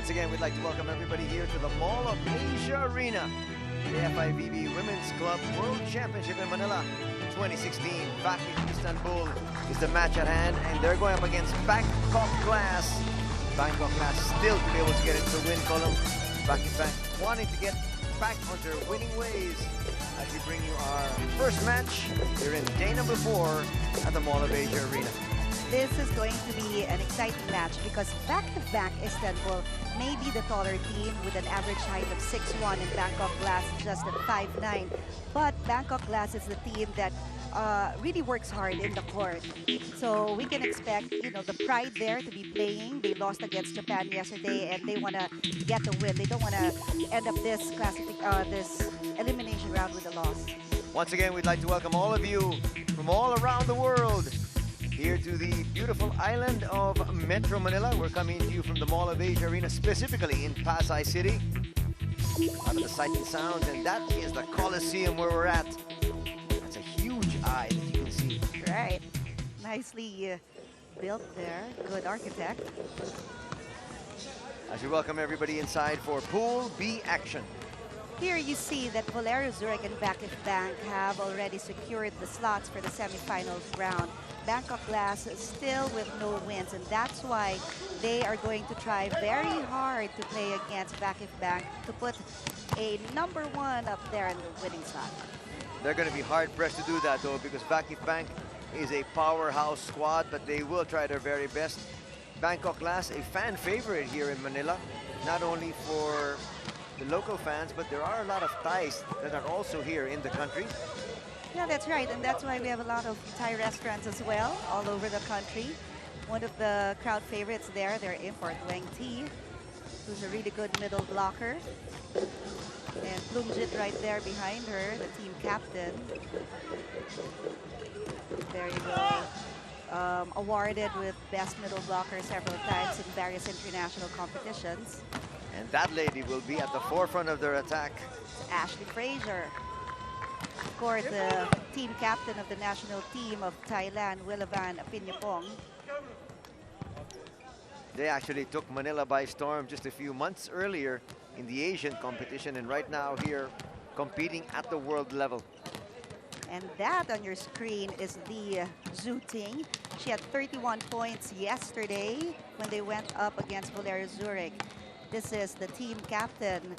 Once again, we'd like to welcome everybody here to the Mall of Asia Arena. The FIVB Women's Club World Championship in Manila 2016. VakifBank Istanbul is the match at hand, and they're going up against Bangkok Glass. Bangkok Glass still to be able to get into the win column. VakifBank wanting to get back on their winning ways as we bring you our first match here in day number 4 at the Mall of Asia Arena. This is going to be an exciting match because VakifBank Istanbul may be the taller team with an average height of 6'1", and Bangkok Glass just at 5'9". But Bangkok Glass is the team that really works hard in the court. So we can expect, the pride there to be playing. They lost against Japan yesterday, and they want to get the win. They don't want to end up this elimination round with a loss. Once again, we'd like to welcome all of you from all around the world here to the beautiful island of Metro Manila. We're coming to you from the Mall of Asia Arena, specifically in Pasay City. Out of the sight and sounds, and that is the Coliseum where we're at. That's a huge eye that you can see. Right. Nicely built there. Good architect. As we welcome everybody inside for Pool B action. Here you see that Volleyball Zurich and VakifBank have already secured the slots for the semifinals round. Bangkok Glass is still with no wins, and that's why they are going to try very hard to play against VakifBank to put a #1 up there in the winning side. They're going to be hard-pressed to do that, though, because VakifBank is a powerhouse squad, but they will try their very best. Bangkok Glass, a fan favorite here in Manila, not only for the local fans, but there are a lot of Thais that are also here in the country. Yeah, that's right, and that's why we have a lot of Thai restaurants as well, all over the country. One of the crowd favorites there, their import, Wang T, who's a really good middle blocker. And Plumjit right there behind her, the team captain. There you go. Awarded with best middle blocker several times in various international competitions. And that lady will be at the forefront of their attack. It's Ashley Fraser. Of course, the team captain of the national team of Thailand, Willavan Apinapong. They actually took Manila by storm just a few months earlier in the Asian competition, and right now here competing at the world level. And that on your screen is the Zhu Ting. She had 31 points yesterday when they went up against Volleyball Zurich. This is the team captain,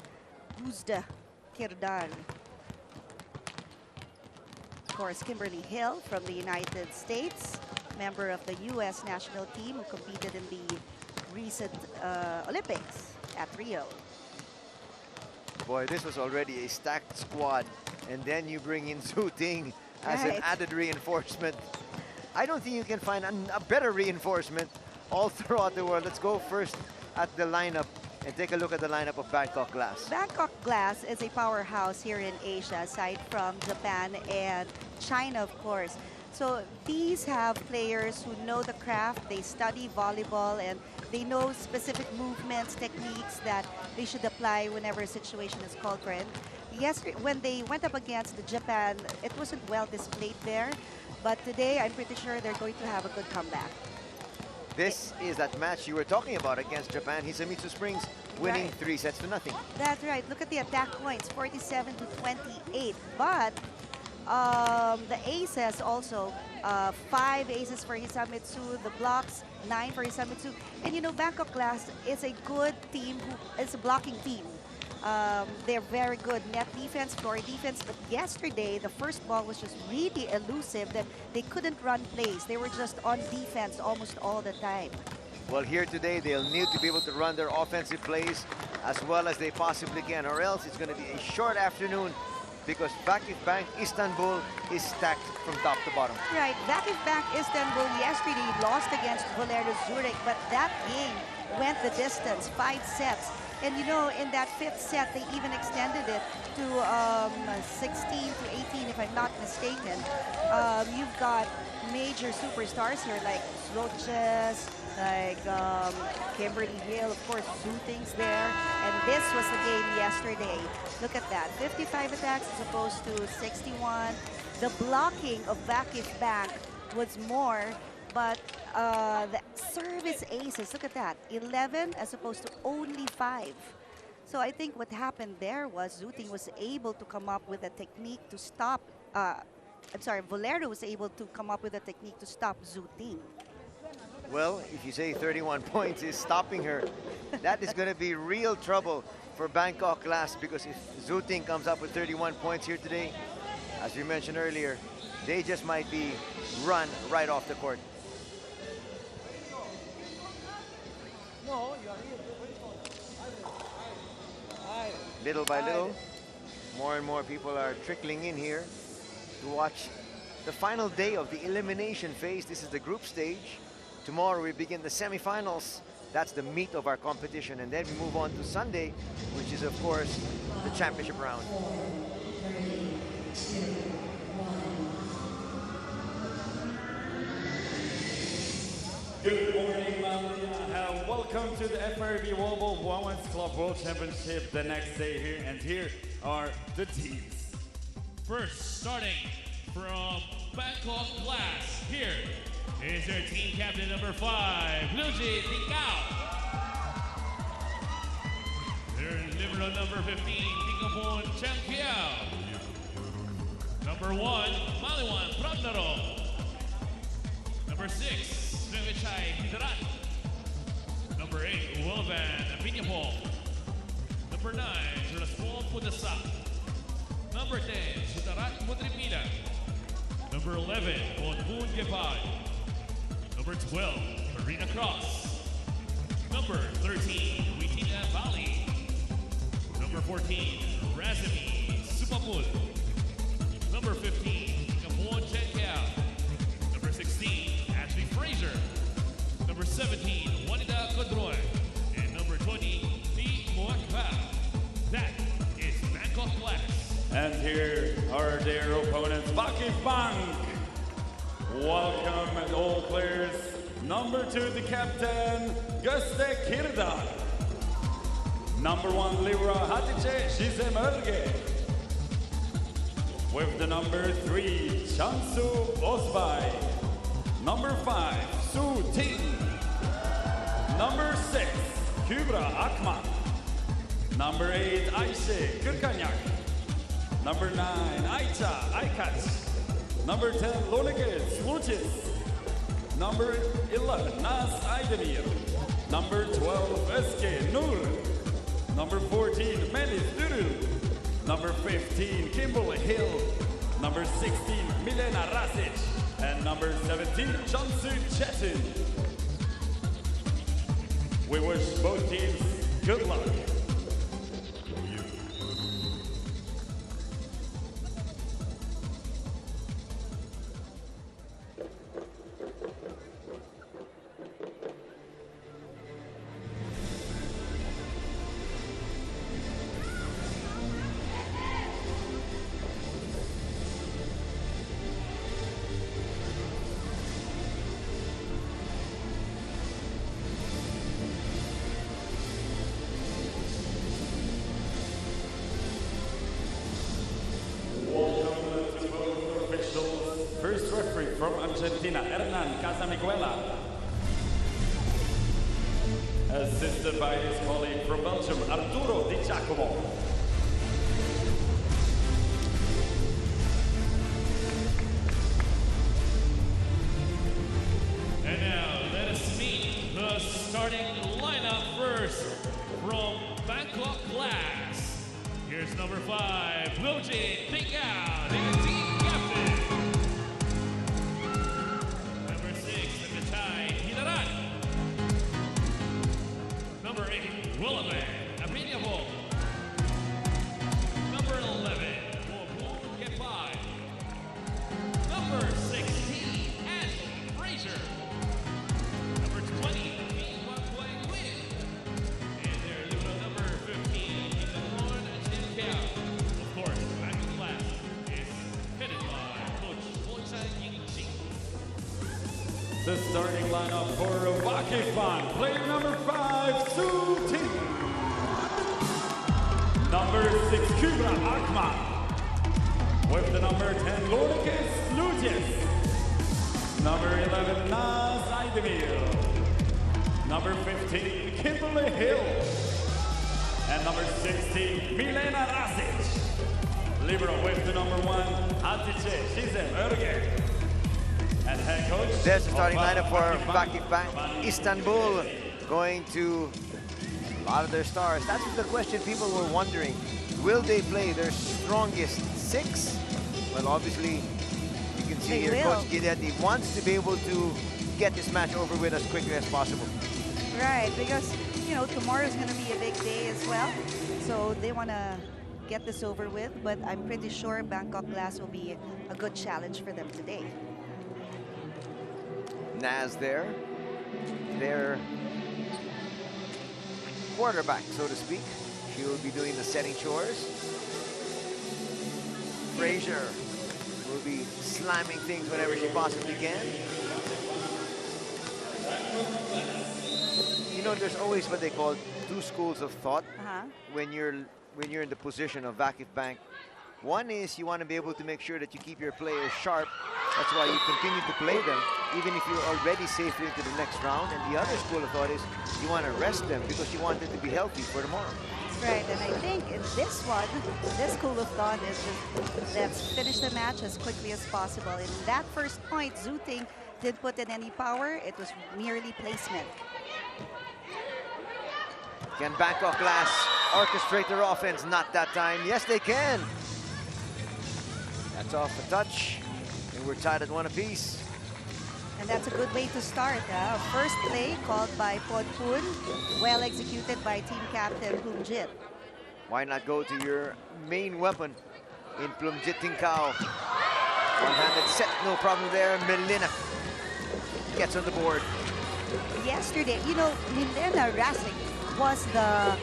Uzda Kirdal. Of course, Kimberly Hill from the United States, member of the U.S. national team who competed in the recent Olympics at Rio. Boy, this was already a stacked squad, and then you bring in Zhu Ting as an added reinforcement. I don't think you can find a better reinforcement all throughout the world. Let's go first at the lineup and take a look at the lineup of Bangkok Glass. Bangkok Glass is a powerhouse here in Asia, aside from Japan and China, of course. So these have players who know the craft, they study volleyball, and they know specific movements, techniques that they should apply whenever a situation is called for it. Yesterday, when they went up against Japan, it wasn't well displayed there, but today I'm pretty sure they're going to have a good comeback. This is that match you were talking about against Japan. Hisamitsu Springs winning 3-0. That's right. Look at the attack points, 47-28. But the aces also, 5 aces for Hisamitsu, the blocks, 9 for Hisamitsu. And Bangkok Glass is a good team, is a blocking team. They're very good net defense, floor defense, but yesterday the first ball was just really elusive that they couldn't run plays. They were just on defense almost all the time. Well, here today they'll need to be able to run their offensive plays as well as they possibly can, or else it's going to be a short afternoon because VakifBank Istanbul is stacked from top to bottom. Right, VakifBank Istanbul yesterday lost against Volleyball Zurich, but that game went the distance, 5 sets. And in that 5th set, they even extended it to 16-18, if I'm not mistaken. You've got major superstars here like Roches, like Kimberly Hill, of course, Zhu Ting's there. And this was the game yesterday. Look at that, 55 attacks as opposed to 61. The blocking of VakifBank was more But the service aces, look at that, 11 as opposed to only 5. So I think what happened there was Zhu Ting was able to come up with a technique to stop, Volero was able to come up with a technique to stop Zhu Ting. Well, if you say 31 points is stopping her, that is going to be real trouble for Bangkok Glass, because if Zhu Ting comes up with 31 points here today, as we mentioned earlier, they just might be run right off the court. Little by little, more and more people are trickling in here to watch the final day of the elimination phase. This is the group stage. Tomorrow we begin the semifinals. That's the meat of our competition. And then we move on to Sunday, which is, of course, the championship round. Good morning, Malaysia, and welcome to the FIVB Volleyball Women's Club World Championship the next day here. And here are the teams. First, starting from Bangkok Glass, here is their team captain number 5, Luigi Tingao. Their libero number 15, Tingapon Changkiao. Number 1, Maliwan Prabnaro. Number 6, Srivichai Hidarat. Number 8, Wilvan Pinyapol. Number 9, Raswal Pudasak. Number 10, Sutarat Putripida. Number 11, Bonbun Gepad. Number 12, Marina Cross. Number 13, Witina Valley. Number 14, Razumi Supapul. Number 15, Kapon Chenkiao. Number 16, Ashley Fraser. Number 17, Juanita Codroy. And number 20, Lee Moakpa. That is Bangkok Glass. And here are their opponents, VakifBank. Welcome all players. Number 2, the captain, Guste Kirda. Number 1, Libra Hatice Shizemerge. With the number 3, Chansu Osbai. Number 5, Su Ting. Number 6, Kubra Akman. Number 8, Aishe Kirkanyak. Number 9, Aicha Aikach. Number 10, Lonikes Luchis. Number 11, Nas Aydemir. Number 12, Eske Nur. Number 14, Melis Durul. Number 15, Kimberly Hill. Number 16, Milena Rasic. And number 17, Chansu Chetin. We wish both teams good luck. First referee from Argentina, Hernan Casamiguela. Assisted by his colleague from Belgium, Arturo Di Giacomo. And now let us meet the starting lineup first from Bangkok Glass. Here's number 5, Luigi Tingao, their team captain. Number 6, Srivichai Hidarat. Number 8, Willivan Apinyapol. Number 11, Bonbun Gepad. Number 16, Ashley Fraser. Number 20, Lee Wang Win. And their libero number 15, Tingapon Chenkiao. Of course, Bangkok Glass is headed by Coach Bonchan Yingxi. The starting lineup for VakifBank, player number 5, Su Ting. Number 6, Kubra Akman. With the number 10, Lourdes Luges. Number 11, Naz Aydemir. Number 15, Kimberly Hill. And number 16, Milena Rasic. Libero with the number 1, Hatice Shizem Örge. And head coach. There's the starting lineup for VakifBank Istanbul, going to a lot of their stars. That's the question people were wondering. Will they play their strongest 6? Well, obviously, you can see here Coach Guidetti wants to be able to get this match over with as quickly as possible. Right, because, you know, tomorrow is going to be a big day as well. So they want to get this over with, but I'm pretty sure Bangkok Glass will be a good challenge for them today. Naz there, their quarterback, so to speak. She will be doing the setting chores. Fraser will be slamming things whenever she possibly can. You know, there's always what they call 2 schools of thought when you're in the position of VakifBank. One is you want to be able to make sure that you keep your players sharp. That's why you continue to play them, even if you're already safely into the next round. And the other school of thought is you want to rest them because you want them to be healthy for tomorrow. Right, and I think in this one, this school of thought is just let's finish the match as quickly as possible. In that first point, Zhu Ting didn't put in any power. It was merely placement. Can Bangkok Glass orchestrate their offense? Not that time. Yes, they can. That's off the touch, and we're tied at 1 apiece. And that's a good way to start. First play called by Pod Poon, well executed by team captain Plumjit. Why not go to your main weapon in Plumjit Tinkao? One-handed set, no problem there. Milena gets on the board. Yesterday, you know, Milena Rasic was the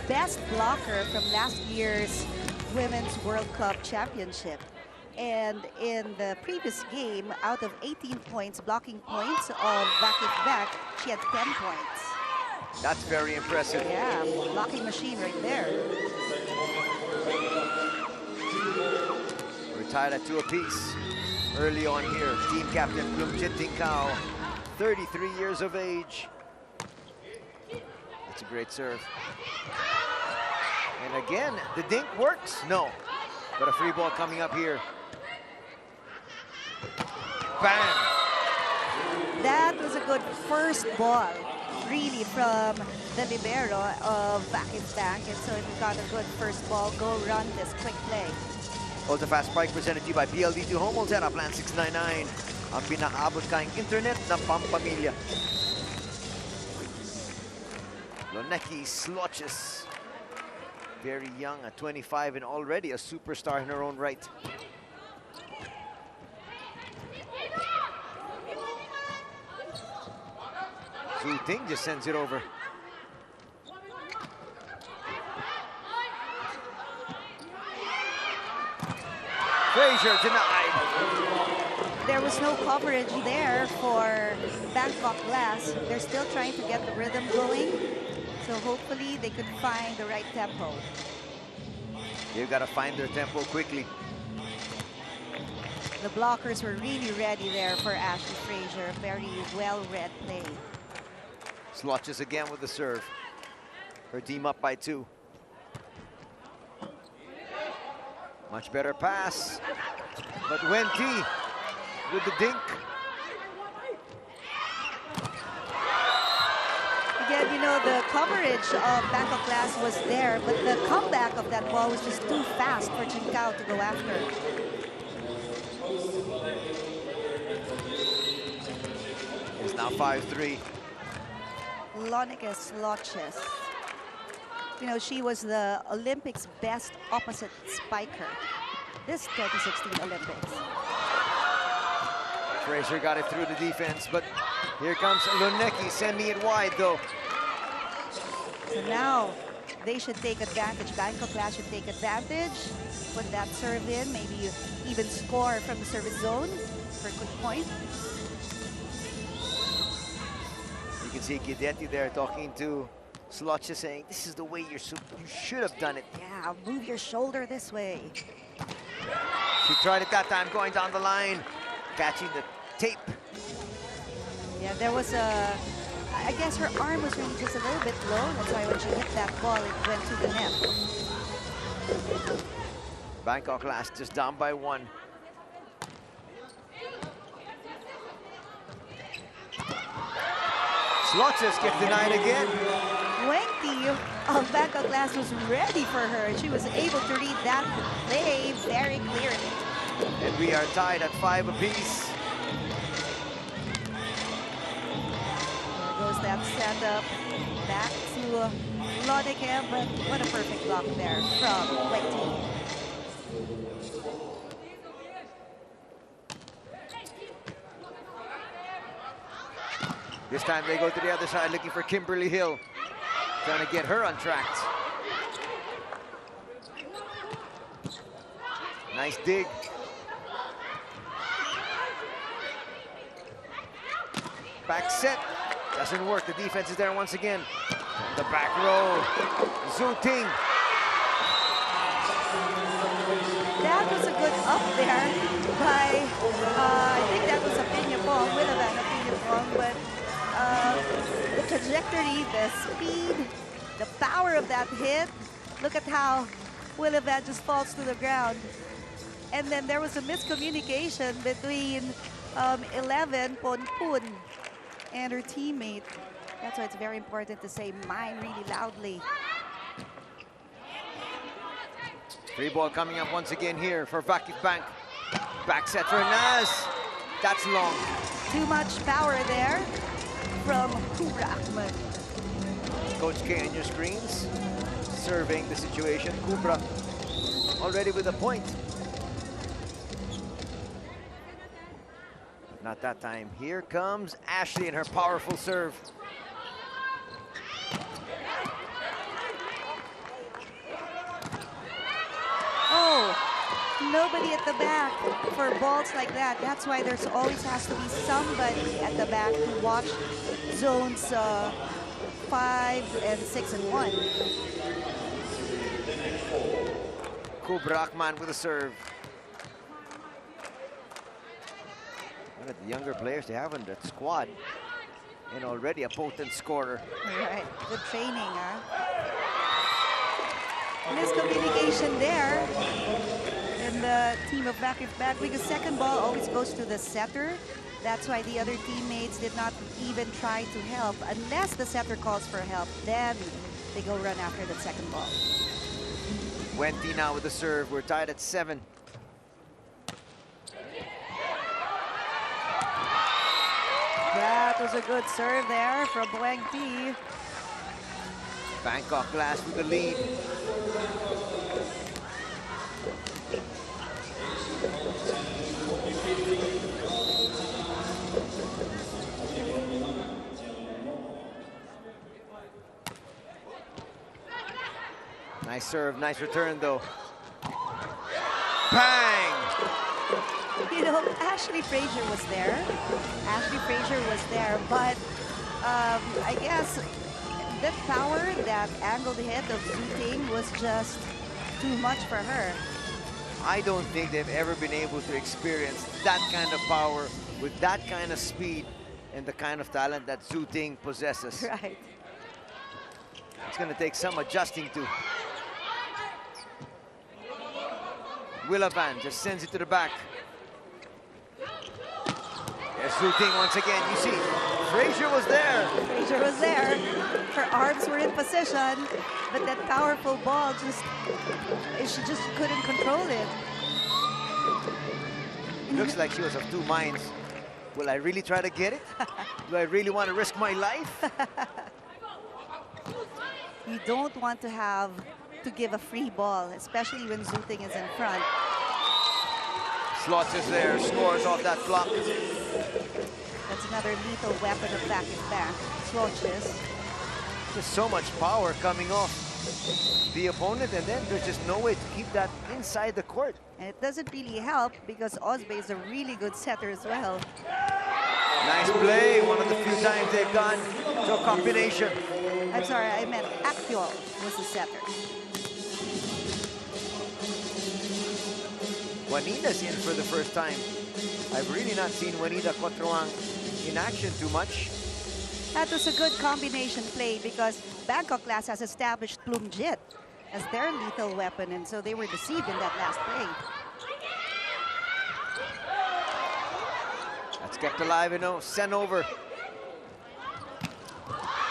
best blocker from last year's Women's World Cup Championship. And in the previous game, out of 18 points, blocking points of VakifBank, she had 10 points. That's very impressive. Yeah, blocking machine right there. We're tied at 2 apiece. Early on here, team captain Plumjit Tinkao, 33 years of age. That's a great serve. And again, the dink works? No. But a free ball coming up here. Bam! That was a good first ball, really, from the libero of VakifBank. And so we got a good first ball. Go run this quick play. Also fast spike presented to you by PLD2 Home Altera Plan 699. Ang pinakaabot kayong internet na pampamilya. Loneki Sloches. Very young at 25 and already a superstar in her own right. Zhu Ting just sends it over. Fraser denied. There was no coverage there for Bangkok Glass. They're still trying to get the rhythm going. So hopefully they could find the right tempo. They've got to find their tempo quickly. The blockers were really ready there for Ashley Fraser. Very well-read play. Sloches again with the serve. Her team up by 2. Much better pass. But Wendy with the dink. Again, you know, the coverage of Bangkok Glass was there, but the comeback of that ball was just too fast for Tinkao to go after. It's now 5-3. Lonica Sloches. You know, she was the Olympics' best opposite spiker. This 2016 Olympics. Fraser got it through the defense, but here comes Loneki sending it wide though. So now they should take advantage. Bangkok Glass should take advantage. Put that serve in, maybe even score from the service zone for a quick point. You can see Guidetti there talking to Sloches saying, this is the way you should have done it. Yeah, move your shoulder this way. She tried it that time, going down the line, catching the tape Yeah, there was a, I guess her arm was really just a little bit low. That's why when she hit that ball, it went to the net. Bangkok last just down by 1. Sloches gets denied again. Wendy of Bangkok Glass was ready for her. She was able to read that play very clearly. And we are tied at 5 apiece. There goes that stand-up back to Lodeke, but what a perfect block there from Wendy. This time they go to the other side looking for Kimberly Hill. Trying to get her untracked. Nice dig. Back set. Doesn't work. The defense is there once again. The back row. Zhu Ting. That was a good up there by, I think that was a ping pong, would have been a ping pong, but the trajectory, the speed, the power of that hit. Look at how Willivette just falls to the ground. And then there was a miscommunication between 11, Ponpun, and her teammate. That's why it's very important to say mine really loudly. Free ball coming up once again here for VakifBank. Back set for Naz. That's long. Too much power there from Kubra. Coach K on your screens, surveying the situation. Kubra already with a point. Not that time. Here comes Ashley and her powerful serve. Oh, nobody at the back for balls like that. That's why there's always has to be somebody at the back to watch zones 5 and 6 and 1. Kubra Akman with a serve. One of the younger players they have in that squad. And already a potent scorer. Right, good training, huh? Miscommunication there in the team of VakifBank because second ball always goes to the setter. That's why the other teammates did not even try to help. Unless the setter calls for help, then they go run after the second ball. Wendy now with the serve. We're tied at 7. That was a good serve there from Wang Pi. Bangkok Glass with the lead. Nice serve, nice return though. Bang! You know, Ashley Frazier was there. Ashley Frazier was there, but I guess that power, that angled hit of Zhu Ting was just too much for her. I don't think they've ever been able to experience that kind of power with that kind of speed and the kind of talent that Zhu Ting possesses. Right. It's going to take some adjusting to. Willavan just sends it to the back. There's Zhu Ting once again. You see, Frazier was there. Frazier was there. Her arms were in position, but that powerful ball she just couldn't control it. Looks like she was of two minds. Will I really try to get it? Do I really want to risk my life? You don't want to give a free ball, especially when Zhu Ting is in front. Slots is there, scores off that block. That's another lethal weapon of VakifBank. Swatches. Just so much power coming off the opponent, and then there's just no way to keep that inside the court. And it doesn't really help because Osbe is a really good setter as well. Nice play, one of the few times they've gone to a combination. I'm sorry, I meant Actual was the setter. Juanita's in for the first time. I've really not seen Juanita Cotruang in action too much. That was a good combination play because Bangkok Glass has established Plumjit as their lethal weapon, and so they were deceived in that last play. That's kept alive, sent over.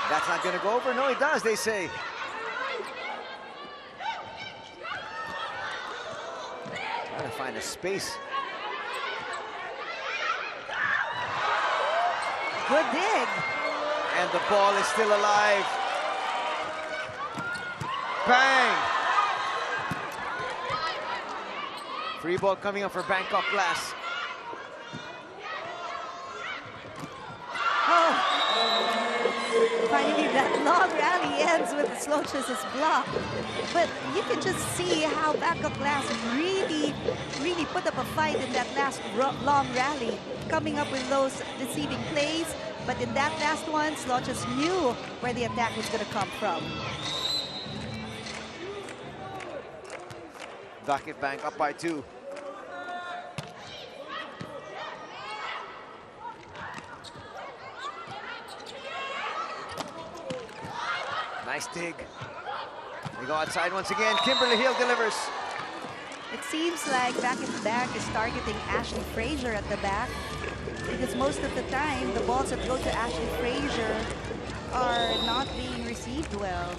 That's not gonna go over. No, it does, they say. Trying to find a space. Good dig. And the ball is still alive. Bang! Free ball coming up for Bangkok Glass. Oh. Finally, that long rally ends with Sloch's block. But you can just see how Bangkok Glass really put up a fight in that last long rally, coming up with those deceiving plays. But in that last one, Sloch's knew where the attack was going to come from. VakifBank up by 2. Nice dig. They go outside once again. Kimberly Hill delivers. It seems like VakifBank is targeting Ashley Fraser at the back, because most of the time, the balls that go to Ashley Fraser are not being received well.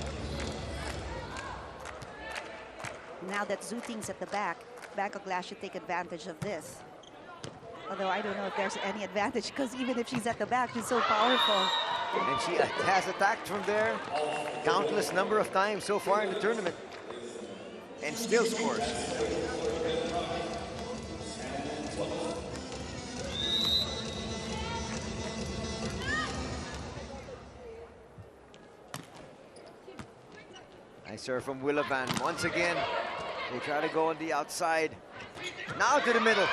Now that Zooting's at the back, Bangkok Glass should take advantage of this. Although I don't know if there's any advantage, because even if she's at the back, she's so powerful. And she has attacked from there countless number of times so far in the tournament. And still scores. Nice serve from Willavan. Once again, they try to go on the outside. Now to the middle.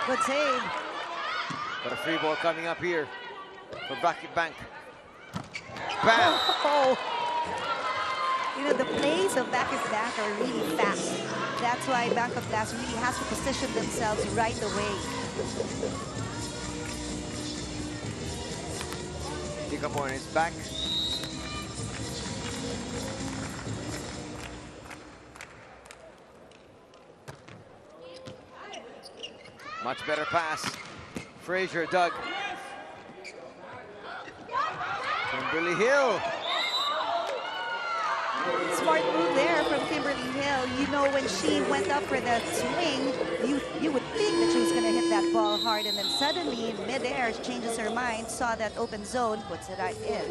Good save. But a free ball coming up here for VakifBank. Bam! Oh. You know, the plays of VakifBank are really fast. That's why Bangkok Glass really has to position themselves right away. Pick-up on his back. Much better pass. Fraser dug. Kimberly Hill. Smart move there from Kimberly Hill. You know, when she went up for that swing, you would think that she was going to hit that ball hard, and then suddenly in midair, she changes her mind, saw that open zone, puts it right in.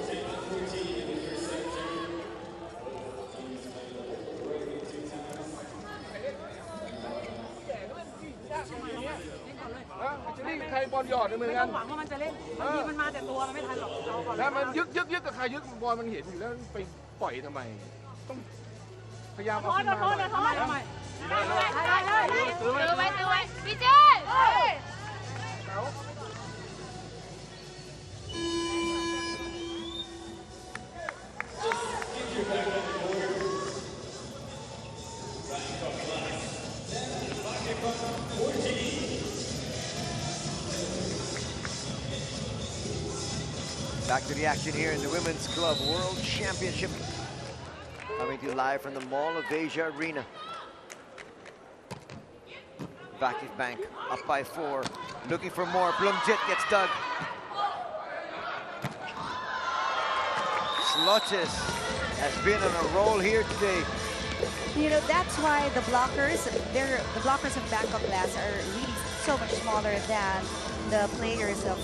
Back to the action here in the Women's Club World Championship. Coming to you live from the Mall of Asia Arena. VakifBank up by 4. Looking for more. Plumjit gets dug. Sloches has been on a roll here today. You know, that's why the blockers of Bangkok Glass are really so much smaller than the players of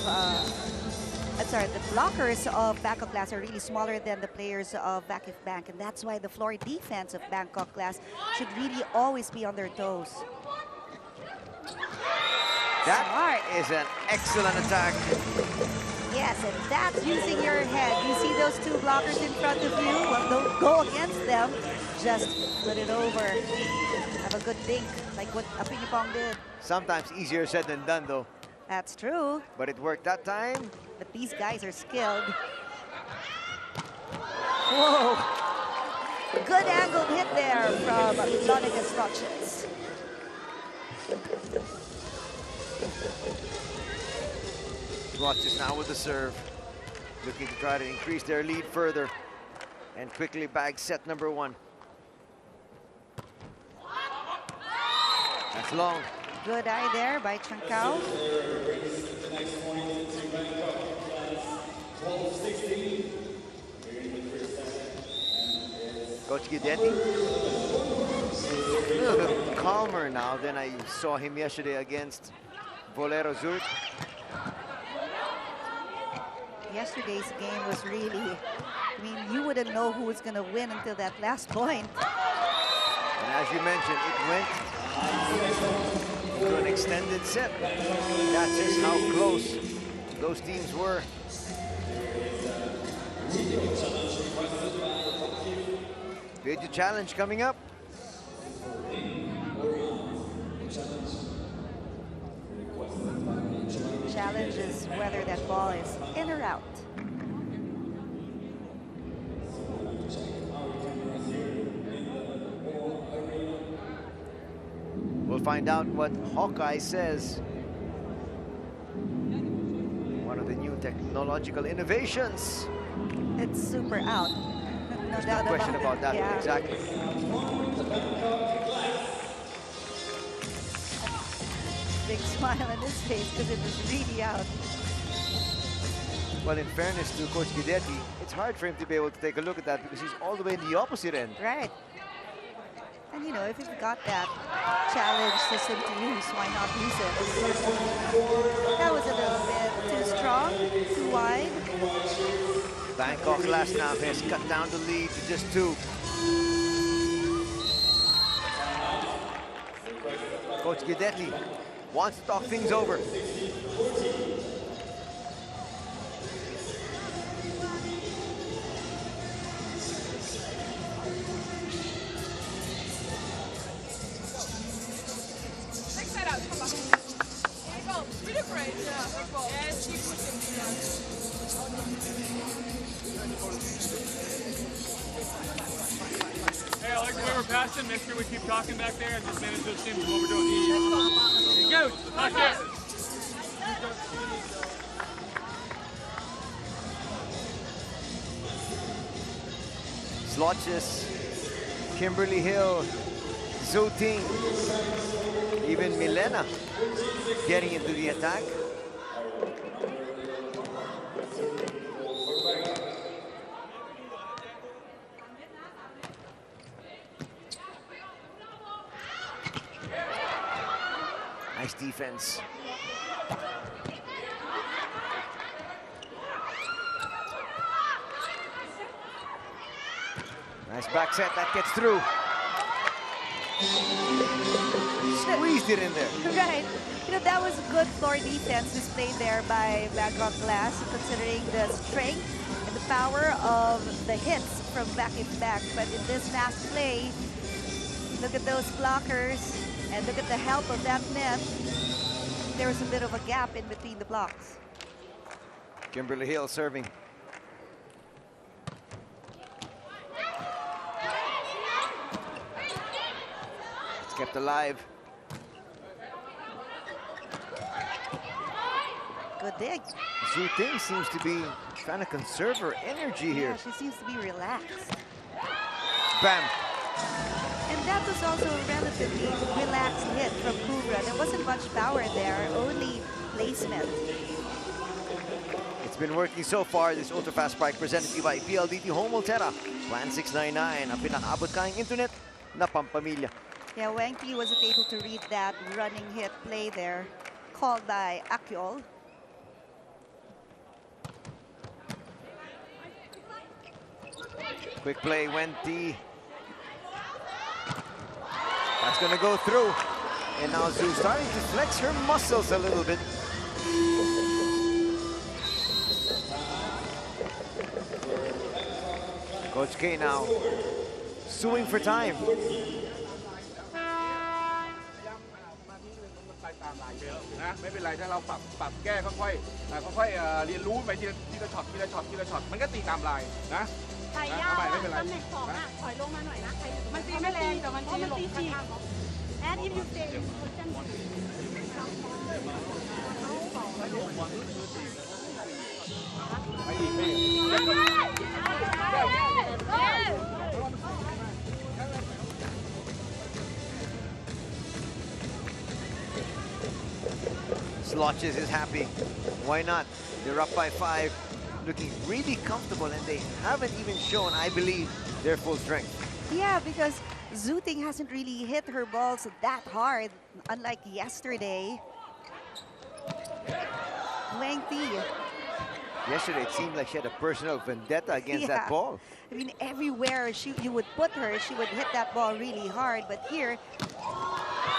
the blockers of Bangkok Glass are really smaller than the players of VakifBank, and that's why the floor defense of Bangkok Glass should really always be on their toes. That is an excellent attack. Yes, and that's using your head. You see those two blockers in front of you? Well, don't go against them. Just put it over. Have a good think, like what Apinipong did. Sometimes easier said than done, though. That's true. But it worked that time. But these guys are skilled. Whoa. Good angled hit there from Lonica Sloches. Swatches now with the serve, looking to try to increase their lead further and quickly bag set number 1. That's long. Good eye there by Chankao. Coach Guidetti, a little bit calmer now than I saw him yesterday against Bolero Zurich. Yesterday's game was really, I mean, you wouldn't know who was going to win until that last point. And as you mentioned, it went to an extended set. That's just how close those teams were. Video challenge coming up. Challenge is whether that ball is in or out. We'll find out what Hawkeye says. One of the new technological innovations. It's super out. No There's doubt no question about that. Yeah. Exactly. Big smile on his face because it was really out. Well, in fairness to Coach Guidetti, it's hard for him to be able to take a look at that because he's all the way in the opposite end. Right. And you know, if you've got that challenge system to use, why not use it? That was a little bit too strong, too wide. Bangkok last now has cut down the lead to just 2. Coach Guidetti wants to talk things over. Hey, I like the way we're passing. Make sure we keep talking back there and just manage those teams what we're doing. Go! Back there! Slotches, Kimberly Hill, Zhu Ting, even Milena getting into the attack. Nice defense. Nice back set, that gets through. Squeezed it in there. Right. You know, that was good floor defense displayed there by Bangkok Glass, considering the strength and the power of the hits from VakifBank. But in this last play, look at those blockers and look at the help of that net. There was a bit of a gap in between the blocks. Kimberly Hill serving. It's kept alive. Good dig. Zhu Ting seems to be trying to conserve her energy here. Yeah, she seems to be relaxed. Bam. And that was also a relatively relaxed hit from Kubra. There wasn't much power there, only placement. It's been working so far, this ultra-fast spike presented to you by PLDT Home Ultera. Plan 699, ang pinakaabot kayang internet na pampamilya. Yeah, Wang Pi wasn't able to read that running hit play there, called by Akyol. Quick play, Wenty. That's gonna go through. And now Zhu starting to flex her muscles a little bit. Coach K now suing for time. นะไม่เป็นไรถ้าเราปรับแก้ค่อยๆเรียนรู้ไปทีละช็อตมันก็ตีตามลายนะ ใครยากตำแหน่งสองอ่ะถอยลงมาหน่อยนะมันตีไม่แรงแต่มันตีลงข้างๆ and if you stay in position Slotches is happy. Why not? They're up by 5, looking really comfortable, and they haven't even shown, I believe, their full strength. Yeah, because Zhu Ting hasn't really hit her balls that hard, unlike yesterday. Wang Ti. Yesterday, it seemed like she had a personal vendetta against that ball. I mean, everywhere you would put her, she would hit that ball really hard. But here,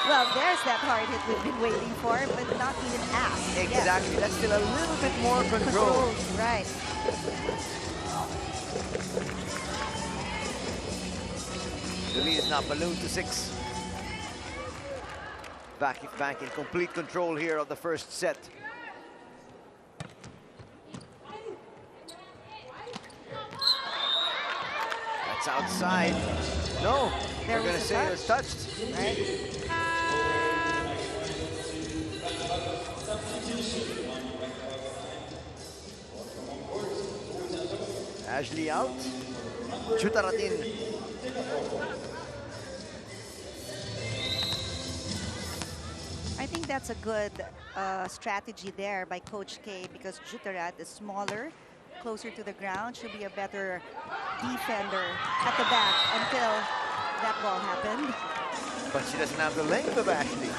well, there's that hard hit we've been waiting for, but not even asked. Exactly. That's still a little bit more control. Right. The lead is now ballooned to 6. VakifBank in complete control here of the first set. That's outside. No, they're going to say it's touched. Right. Ashley out. Jutaratin. I think that's a good strategy there by Coach K, because Jutarat is smaller, closer to the ground. She'll be a better defender at the back until that ball happened. But she doesn't have the length of Ashley.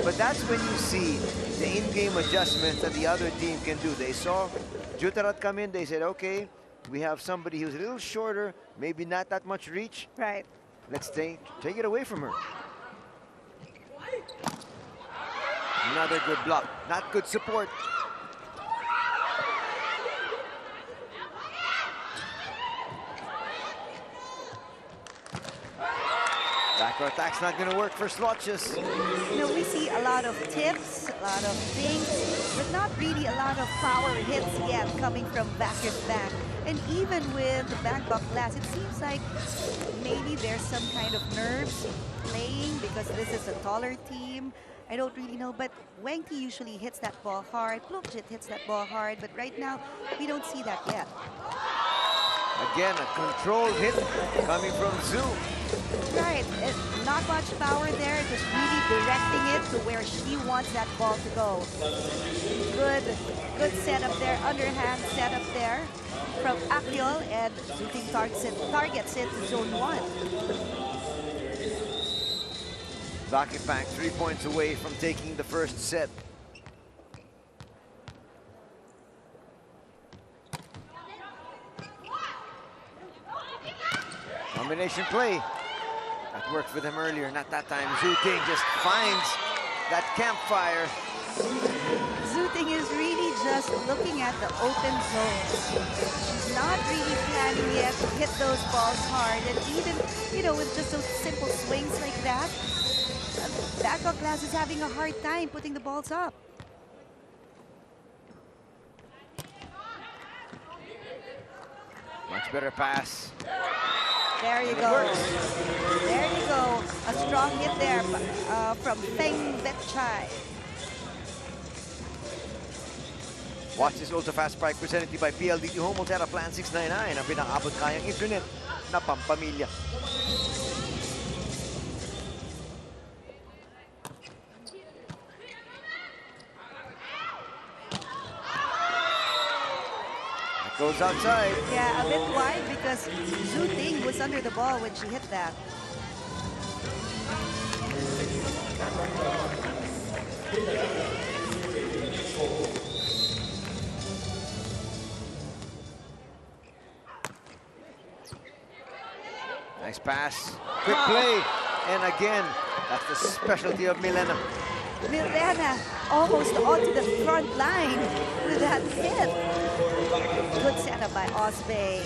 But that's when you see the in-game adjustments that the other team can do. They saw Jutarat come in, they said, okay, we have somebody who's a little shorter, maybe not that much reach. Right. Let's take it away from her. Another good block, not good support. Backdoor attack's not going to work for Slotches. You know, we see a lot of tips, a lot of things, but not really a lot of power hits yet coming from VakifBank. And even with the Bangkok Glass, it seems like maybe there's some kind of nerves playing because this is a taller team. I don't really know, but Wang Ti usually hits that ball hard. Plukjit hits that ball hard, but right now, we don't see that yet. Again, a controlled hit coming from Zhu. Right, not much power there, just really directing it to where she wants that ball to go. Good setup there, underhand setup there from Akyol, and Zhu Ting targets it to zone 1. VakifBank 3 points away from taking the first set. Combination play. That worked for them earlier, not that time. Zhu Ting just finds that campfire. Zhu Ting is really just looking at the open zone. She's not really planning yet to hit those balls hard. And even, you know, with just those simple swings like that, Bangkok Glass is having a hard time putting the balls up. Much better pass. There you go. There you go. A strong hit there from Feng Betchai. Watch this ultra fast spike presented to you by PLDT Home Ultra Plan 699 ang pinakaabot kayang internet na pampamilya. Goes outside. Yeah, a bit wide because Zhu Ting was under the ball when she hit that. Nice pass. Quick play. And again, that's the specialty of Milena. Milena almost onto the front line with that hit. Good setup by Osbey.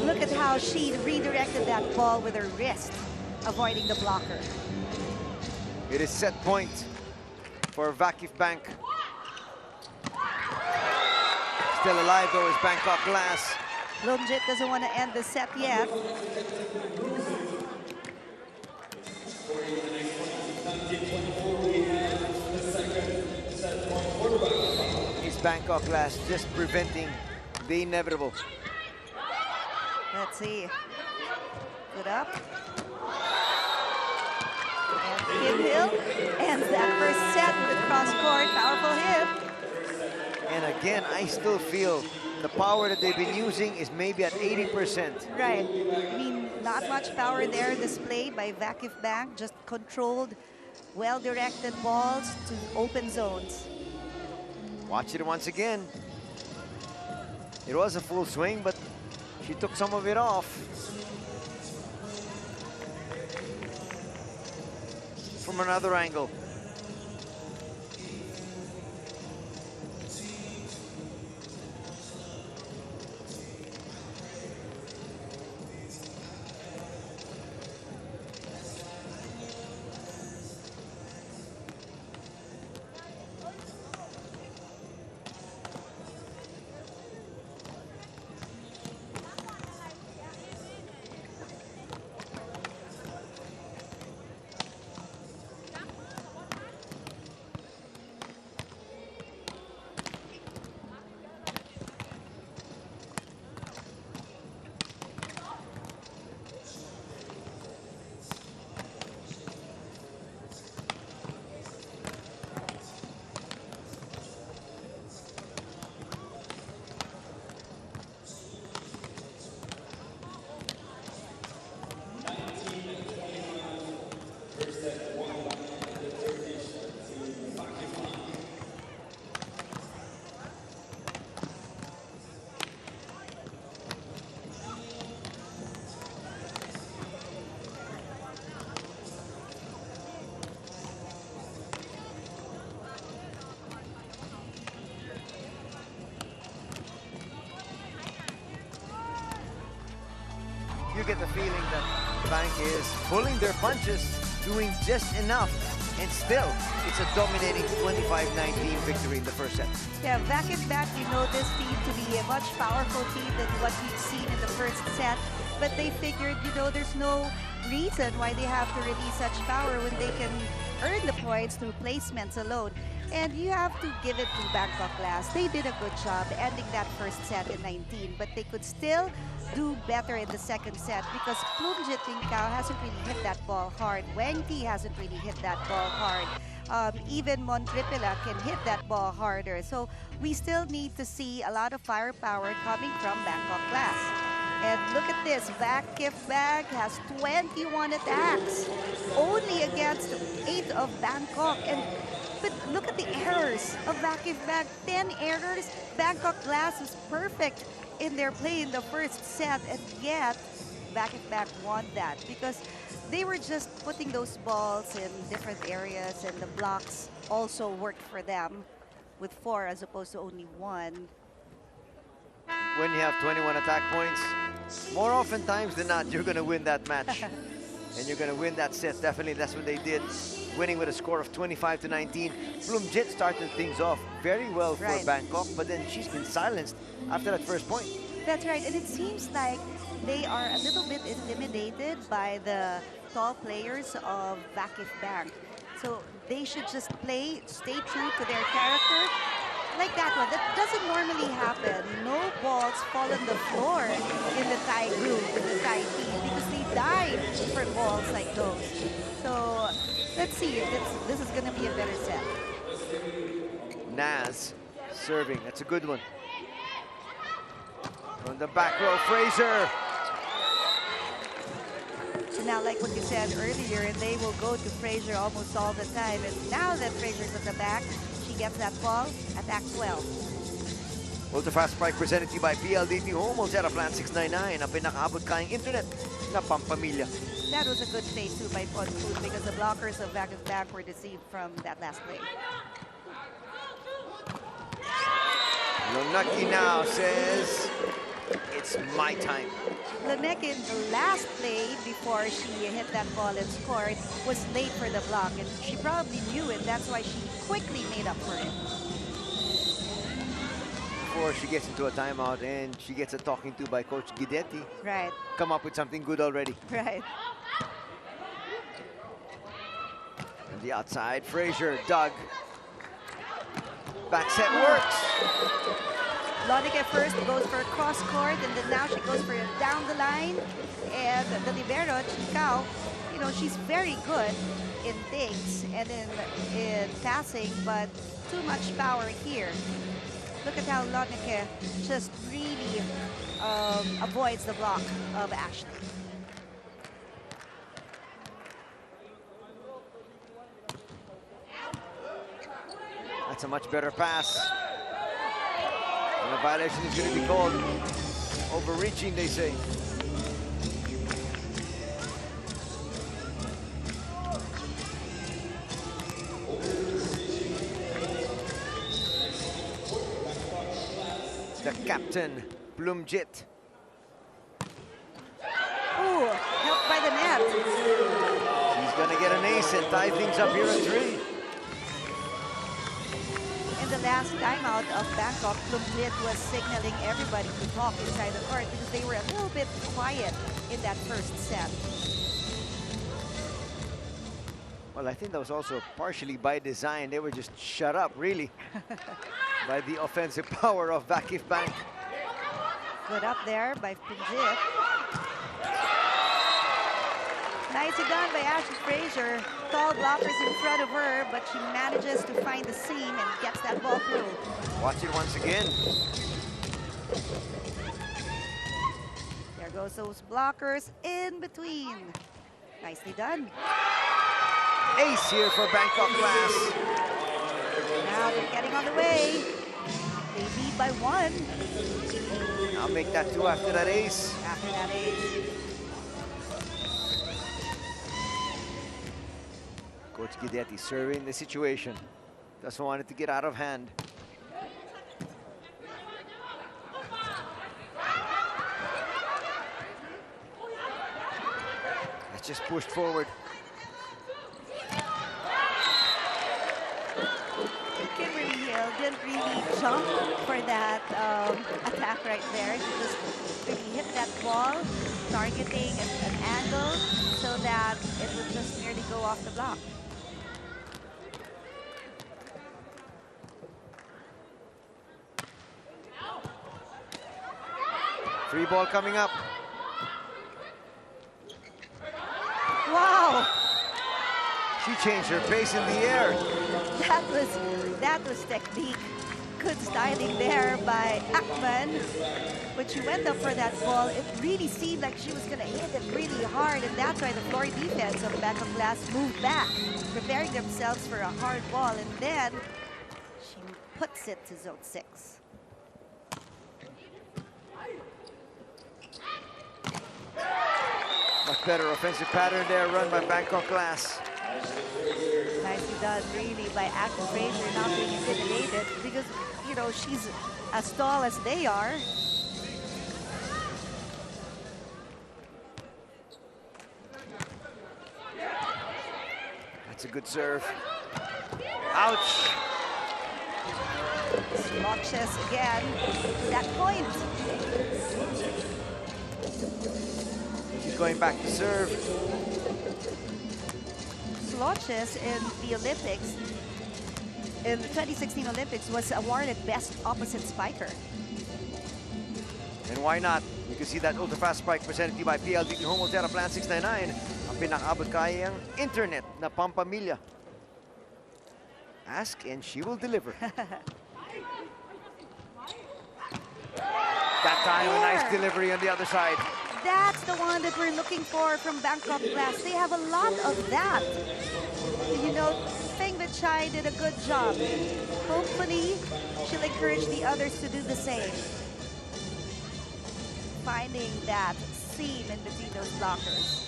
Look at how she redirected that ball with her wrist, avoiding the blocker. It is set point for VakifBank. Still alive though is Bangkok Glass. Plukjit doesn't want to end the set yet. Is Bangkok Glass just preventing the inevitable? Let's see. Good up. Will ends that first set with cross court, powerful hit. And again, I still feel the power that they've been using is maybe at 80%. Right. I mean, not much power there displayed by VakifBank, just controlled, well-directed balls to open zones. Watch it once again. It was a full swing, but she took some of it off. From another angle. You get the feeling that Bank is pulling their punches, doing just enough, and still, it's a dominating 25-19 victory in the first set. Yeah, VakifBank, we know this team to be a much powerful team than what we've seen in the first set, but they figured, there's no reason why they have to release such power when they can earn the points through placements alone. And you have to give it to Bangkok Glass. They did a good job ending that first set in 19, but they could still do better in the second set because Plumjit Lincao hasn't really hit that ball hard. Wenki hasn't really hit that ball hard. Even Montripila can hit that ball harder. So we still need to see a lot of firepower coming from Bangkok Glass. And look at this, VakifBank has 21 attacks, only against 8 of Bangkok. But look at the errors of VakifBank, 10 errors. Bangkok Glass was perfect in their play in the first set, and yet VakifBank won that because they were just putting those balls in different areas, and the blocks also worked for them with 4 as opposed to only 1. When you have 21 attack points, more oftentimes than not, you're going to win that match. And you're going to win that set. Definitely, that's what they did, winning with a score of 25-19. Plumjit started things off very well for Bangkok, but then she's been silenced after that first point. That's right, and it seems like they are a little bit intimidated by the tall players of VakifBank. So they should just stay true to their character. Like that one, that doesn't normally happen. No balls fall on the floor in the Thai group, in the Thai team, because they dive for balls like those. So let's see if this is going to be a better set. Naz serving, that's a good one. On the back row, Fraser. So now, like what you said earlier, they will go to Fraser almost all the time. And now that Fraser's at the back, gets that ball, attack 12. Ultra Fast Spike presented to you by PLDT Home, Ultra Plan 699, ang pinakaabot kayang internet na pampamilya. That was a good play too by Pontoon because the blockers of VakifBank were deceived from that last play. Lonaki now says, it's my time. Lonaki in the last play before she hit that ball and scored was late for the block, and she probably knew it. That's why she quickly made up for it. Before she gets into a timeout and she gets a talking to by Coach Guidetti. Right. Come up with something good already. Right. On the outside, Fraser, Doug. Back set works. Lonica first goes for a cross court, and then now she goes for a down the line. And the libero, Chikao, you know, she's very good in things and in passing, but too much power here. Look at how Lodnicke just really avoids the block of Ashley. That's a much better pass. And a violation is going to be called. Overreaching, they say. The captain, Blumjit. Ooh, helped by the net. He's going to get an ace and tie things up here at 3. In the last timeout of Bangkok, Blumjit was signaling everybody to talk inside the court because they were a little bit quiet in that first set. Well, I think that was also partially by design. They were just shut up, really, by the offensive power of VakifBank. Good up there by Blumjit. Nicely done by Ashley Fraser. Tall blockers in front of her, but she manages to find the seam and gets that ball through. Watch it once again. There goes those blockers in between. Nicely done. Ace here for Bangkok Glass. Now they're getting on the way. They lead by 1. I'll make that 2 after that ace. After that ace. Coach Guidetti surveying the situation. Doesn't want it to get out of hand. That's just pushed forward. Kimberly Hill didn't really jump for that attack right there. She just really hit that ball, targeting an angle so that it would just merely go off the block. Free ball coming up. Wow! She changed her pace in the air. That was technique. Good styling there by Akman. When she went up for that ball, it really seemed like she was going to hit it really hard, and that's why the floor defense of Bangkok Glass moved back, preparing themselves for a hard ball, and then she puts it to zone 6. Much better offensive pattern there, run by Bangkok Glass. Nicely done, really, by Ashley Fraser not being intimidated because, you know, she's as tall as they are. That's a good serve. Ouch! Slotches again. That point. She's going back to serve. Slotches in the Olympics, in the 2016 Olympics, was awarded Best Opposite Spiker. And why not? You can see that ultra-fast spike presented to you by PLDT Home Terra Plan 699. Ang pinakabot kayang internet na pampamilya. Ask and she will deliver. That time, a nice delivery on the other side. That's the one that we're looking for from Bangkok Glass. They have a lot of that. You know, Feng Vichai did a good job. Hopefully, she'll encourage the others to do the same. Finding that seam in between those blockers.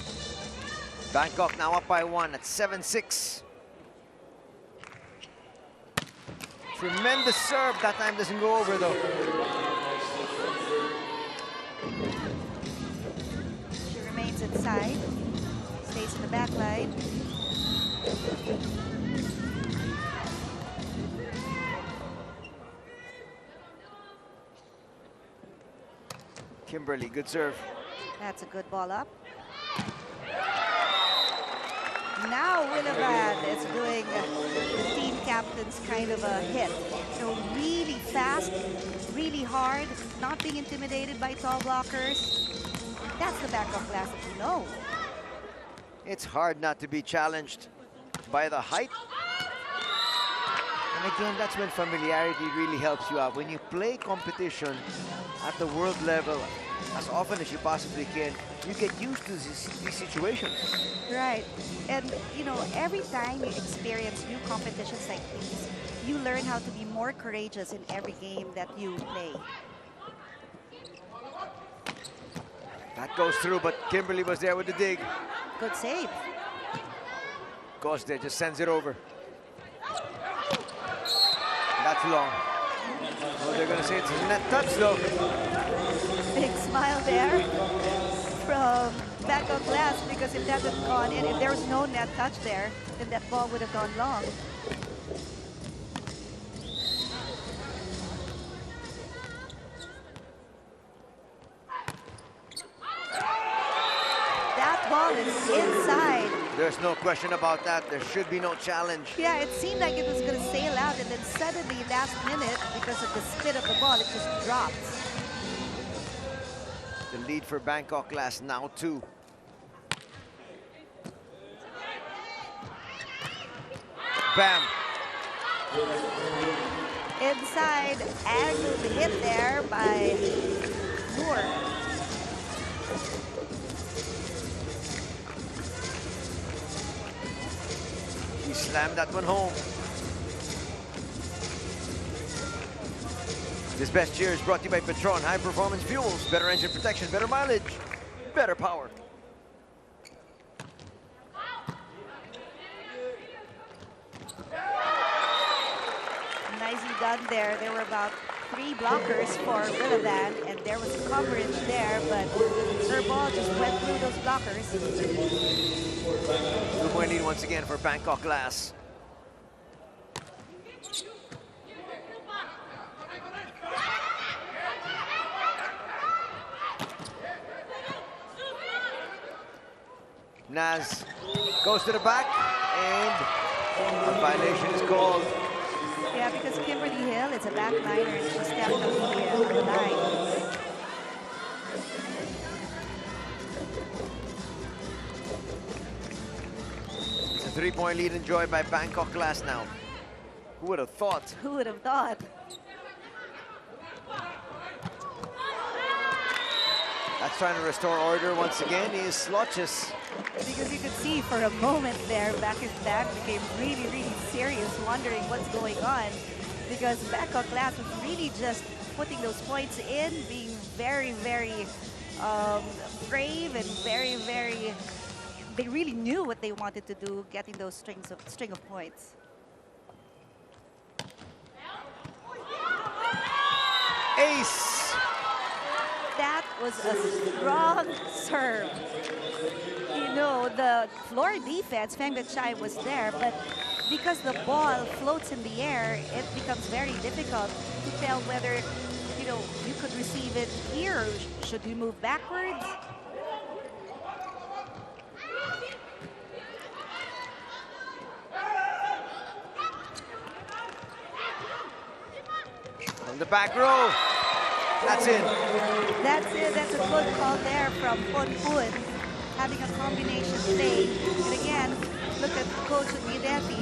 Bangkok now up by 1 at 7-6. Tremendous serve. That time doesn't go over, though. She remains inside. Stays in the back line. Kimberly, good serve. That's a good ball up. Now Willavan is doing the team captain's kind of a hit. So really fast, really hard, not being intimidated by tall blockers. That's the Bangkok Glass that you know. It's hard not to be challenged by the height. And again, that's when familiarity really helps you out. When you play competition at the world level as often as you possibly can, you get used to these situations. Right. And, you know, every time you experience new competitions like these, you learn how to be more courageous in every game that you play. That goes through, but Kimberly was there with the dig. Good save. Costa just sends it over. That's long. Oh, they're going to say it's a net touch, though. Big smile there from Bangkok Glass, because if that had gone in, if there was no net touch there, then that ball would have gone long. That ball is inside. There's no question about that. There should be no challenge. Yeah, it seemed like it was going to sail out, and then suddenly, last minute, because of the spin of the ball, it just dropped. The lead for Bangkok Glass now 2. Bam. Inside, angled hit there by Moore. He slammed that one home. This best cheer is brought to you by Petron. High performance fuels, better engine protection, better mileage, better power. Nicely done there. There were about 3 blockers for Rillavan, and there was coverage there, but her ball just went through those blockers. 2-point lead once again for Bangkok Glass. Naz goes to the back, and a violation is called. Yeah, because Kimberly Hill is a backliner, and she stepped up the line. It's a 3-point lead enjoyed by Bangkok Glass now. Who would have thought? Who would have thought? That's trying to restore order once again is Slotches. Because you could see for a moment there, VakifBank became really, really serious, wondering what's going on. Because Bangkok Glass was really just putting those points in, being very, very brave and very, very... They really knew what they wanted to do, getting those string of points. Ace! That was a strong serve. You know, the floor defense, Fang Chai was there, but because the ball floats in the air, it becomes very difficult to tell whether, you know, you could receive it here, or should you move backwards? From the back row. That's it. That's it. That's a good call there from Pon Pun, having a combination play. And again, look at Coach Guidetti,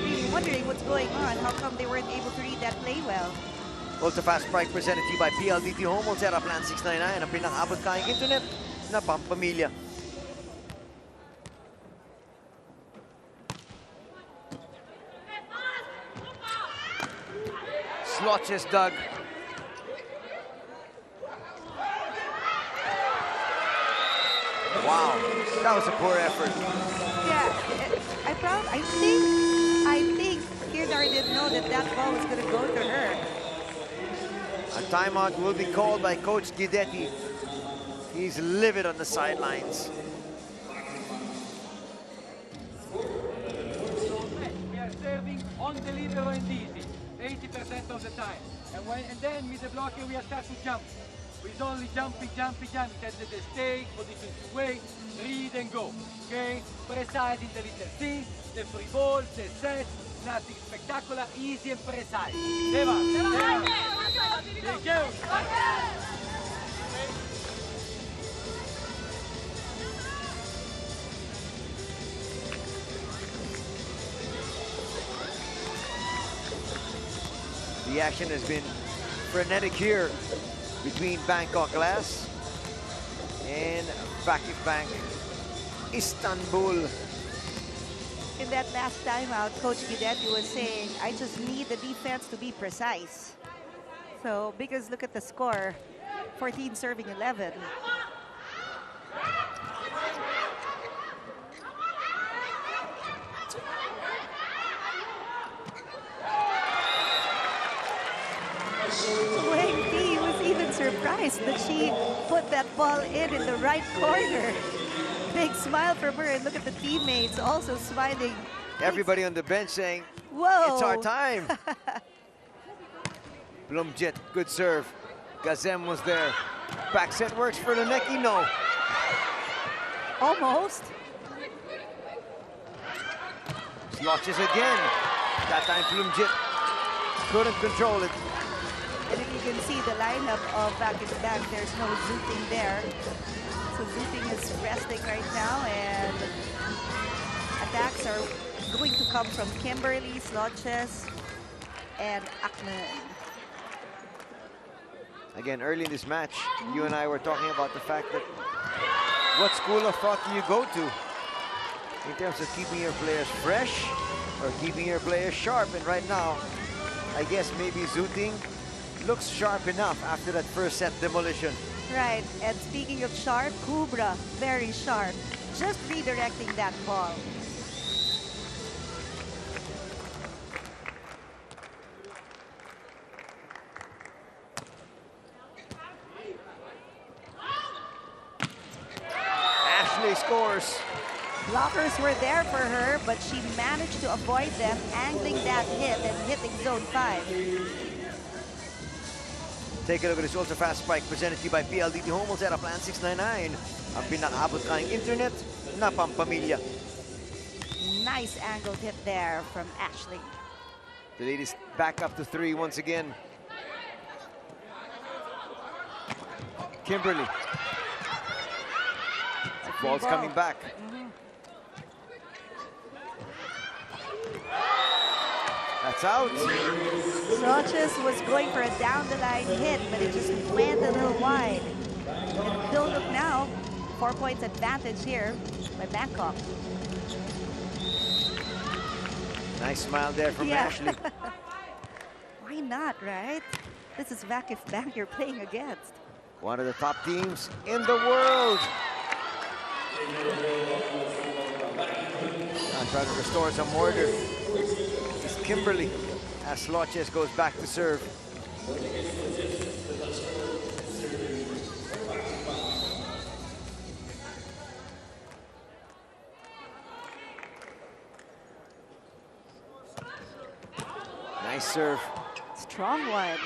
really wondering what's going on. How come they weren't able to read that play well? Ultra Fast Strike presented to you by PLDT Home, Ultra Plan 699, ang pinakabot kayang internet na pampamilya. Slotches dug. Wow, that was a poor effort. Yeah, I think Kirdar didn't know that that ball was going to go to her. A timeout will be called by Coach Guidetti. He's livid on the sidelines. We are serving on deliver and easy, 80% of the time. And then with the blocker we are start to jump. With only jumping, set the stay, position to wait, read and go. Okay? Precise in the little things, the free ball, the set, nothing spectacular, easy and precise. Deva. Thank you. The action has been frenetic here between Bangkok Glass and VakifBank Istanbul. In that last timeout, Coach Guidetti was saying, I just need the defense to be precise. So, because look at the score, 14 serving 11. Wang Pi was even surprised that she put that ball in the right corner. Big smile from her, and look at the teammates also smiling. Everybody on the bench saying, whoa, it's our time. Blumjet, good serve. Gazem was there. Back set works for Leneki, no. Almost. Launches again. That time Blumjet couldn't control it. And if you can see the lineup of VakifBank, there's no Zooting there. So Zooting is resting right now, and attacks are going to come from Kimberly, Slotches, and Akman. Again, early in this match, you and I were talking about the fact that what school of thought do you go to in terms of keeping your players fresh or keeping your players sharp? And right now, I guess maybe Zooting looks sharp enough after that first set demolition. Right, and speaking of sharp, Kubra, very sharp. Just redirecting that ball. Ashley scores. Blockers were there for her, but she managed to avoid them, angling that hit and hitting zone 5. Take a look at this ultra-fast spike presented to you by PLDT Home Zera Plan 699. Ang pinakaabot kayong internet na pampamilya. Nice angled hit there from Ashley. The ladies back up to 3 once again. Kimberly. Ball's coming back. That's out. Slotches was going for a down-the-line hit, but it just went a little wide. And build up now, 4 points advantage here by Bangkok. Nice smile there from Ashley. Why not, right? This is VakifBank you're playing against. One of the top teams in the world. I'm trying to restore some order. This is Kimberly as Slotches goes back to serve. Nice serve. Strong one.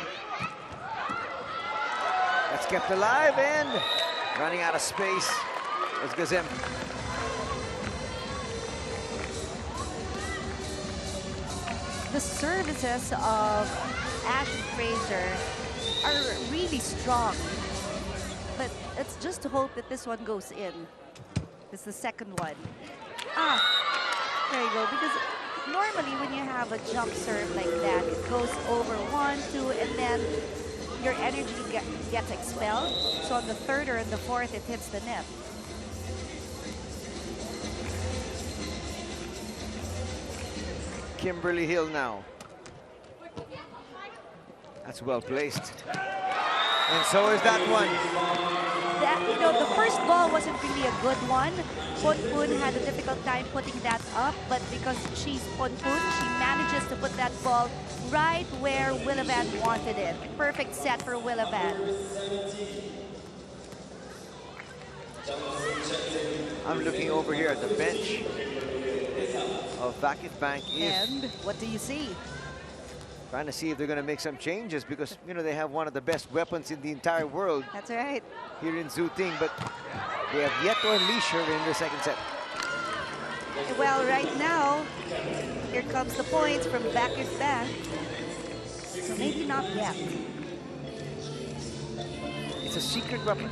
That's kept alive and running out of space. It's Gazem. The services of Ash and Fraser are really strong. But it's just to hope that this one goes in. This is the second one. Ah, there you go. Because normally when you have a jump serve like that, it goes over 1, 2, and then your energy gets expelled. So on the third or on the fourth, it hits the net. Kimberly Hill now. That's well placed. And so is that one. That, you know, the first ball wasn't really a good one. Ponpun had a difficult time putting that up, but because she's Ponpun, she manages to put that ball right where Willavan wanted it. Perfect set for Willavan. I'm looking over here at the bench of VakifBank. And what do you see? Trying to see if they're going to make some changes because, you know, they have one of the best weapons in the entire world. That's right. Here in Zooting, but they have yet to unleash her in the second set. Well, right now, here comes the points from VakifBank. So maybe not yet. It's a secret weapon.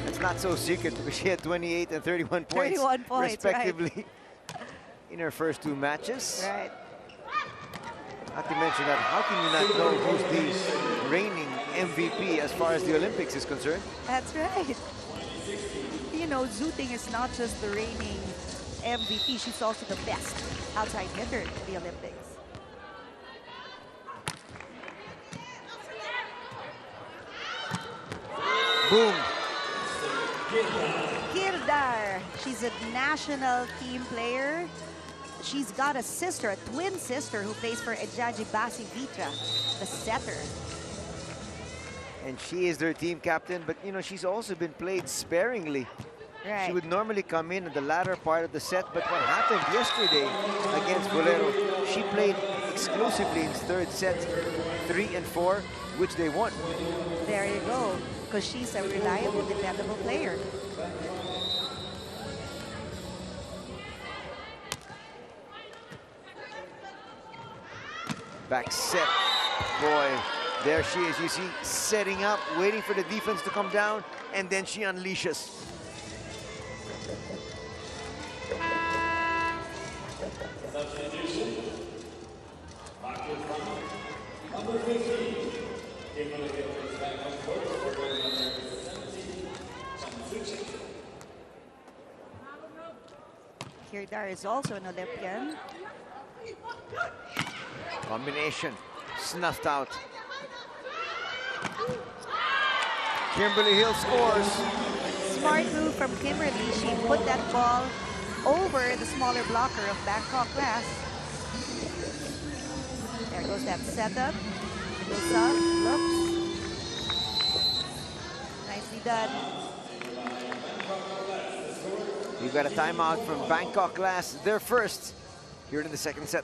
It's not so secret because she had 28 and 31 points, 31 points respectively, right. in her first 2 matches. Right. Not to mention that, how can you not know who's the reigning MVP as far as the Olympics is concerned? That's right. You know, Zhu Ting is not just the reigning MVP, she's also the best outside hitter in the Olympics. Boom. Girdar, she's a national team player. She's got a sister, a twin sister, who plays for Ejaji Basi Vitra, the setter. And she is their team captain, but you know, she's also been played sparingly. Right. She would normally come in the latter part of the set, but what happened yesterday against Bolero, she played exclusively in third set, 3 and 4, which they won. There you go, because she's a reliable, dependable player. Back set, boy, there she is, you see, setting up, waiting for the defense to come down, and then she unleashes. Girdar is also an Olympian. Combination snuffed out. Kimberly Hill scores. Smart move from Kimberly. She put that ball over the smaller blocker of Bangkok glass. There goes that setup. Goes up, looks. Nicely done. We've got a timeout from Bangkok glass. They're first here in the second set.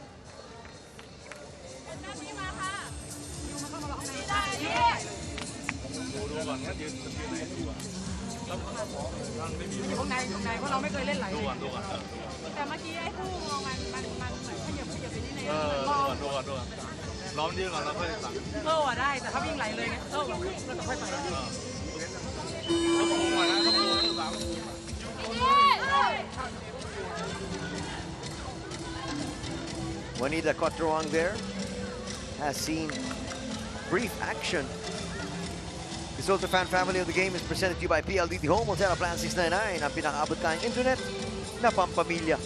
Juanita Cotruang there has seen brief action. This Ultra Fan family of the game is presented to you by PLDT Home Hotel Plan 699, ang pinakaabot kayang internet na pampamilya.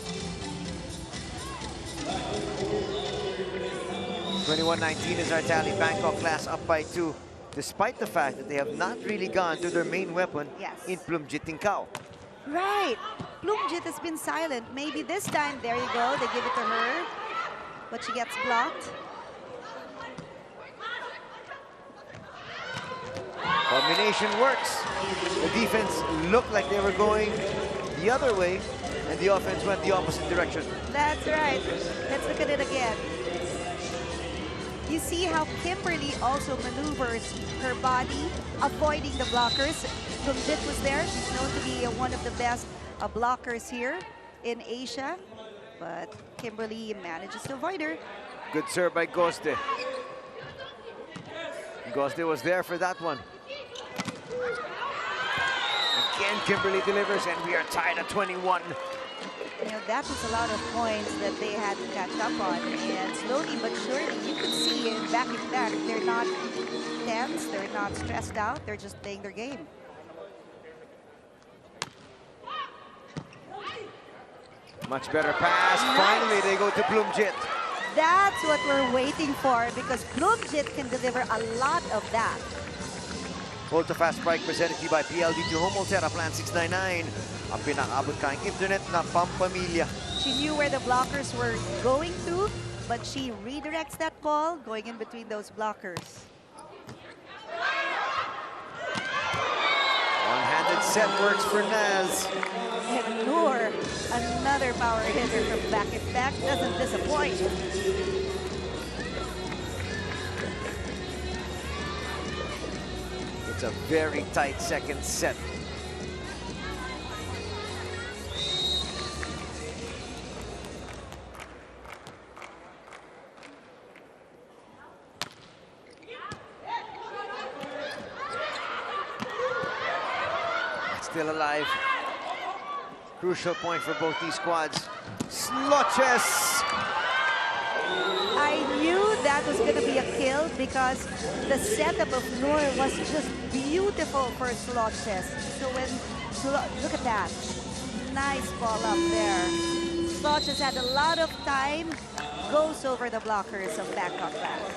21-19 is our tally. Bangkok glass up by 2, despite the fact that they have not really gone to their main weapon in Plumjit Tingkao. Right. Plumjit has been silent. Maybe this time, there you go, they give it to her, but she gets blocked. Combination works. The defense looked like they were going the other way, and the offense went the opposite direction. That's right. Let's look at it again. You see how Kimberly also maneuvers her body, avoiding the blockers. Plumjit was there. She's known to be one of the best blockers here in Asia, but Kimberly manages to avoid her. Good serve by Goste. Goste was there for that one. Again, Kimberly delivers, and we are tied at 21. You know, that was a lot of points that they had to catch up on, and slowly but surely, you can see in back, they're not tense, they're not stressed out, they're just playing their game. Much better pass. Finally, they go to Plumjit. That's what we're waiting for, because Plumjit can deliver a lot of that. Ultra Fast Spike presented to you by PLDT Home Hotel Plan 699, ang pinakaabot kayang internet na pampamilya. She knew where the blockers were going to, but she redirects that ball going in between those blockers. One-handed set works for Naz. And Noor, another power hitter from VakifBank, doesn't disappoint. It's a very tight second set. Still alive. Crucial point for both these squads. Sloches! I knew that was going to be a kill because the setup of Noor was just beautiful for Sloches. So when, look at that. Nice ball up there. Sloches had a lot of time, goes over the blockers of Bangkok Glass.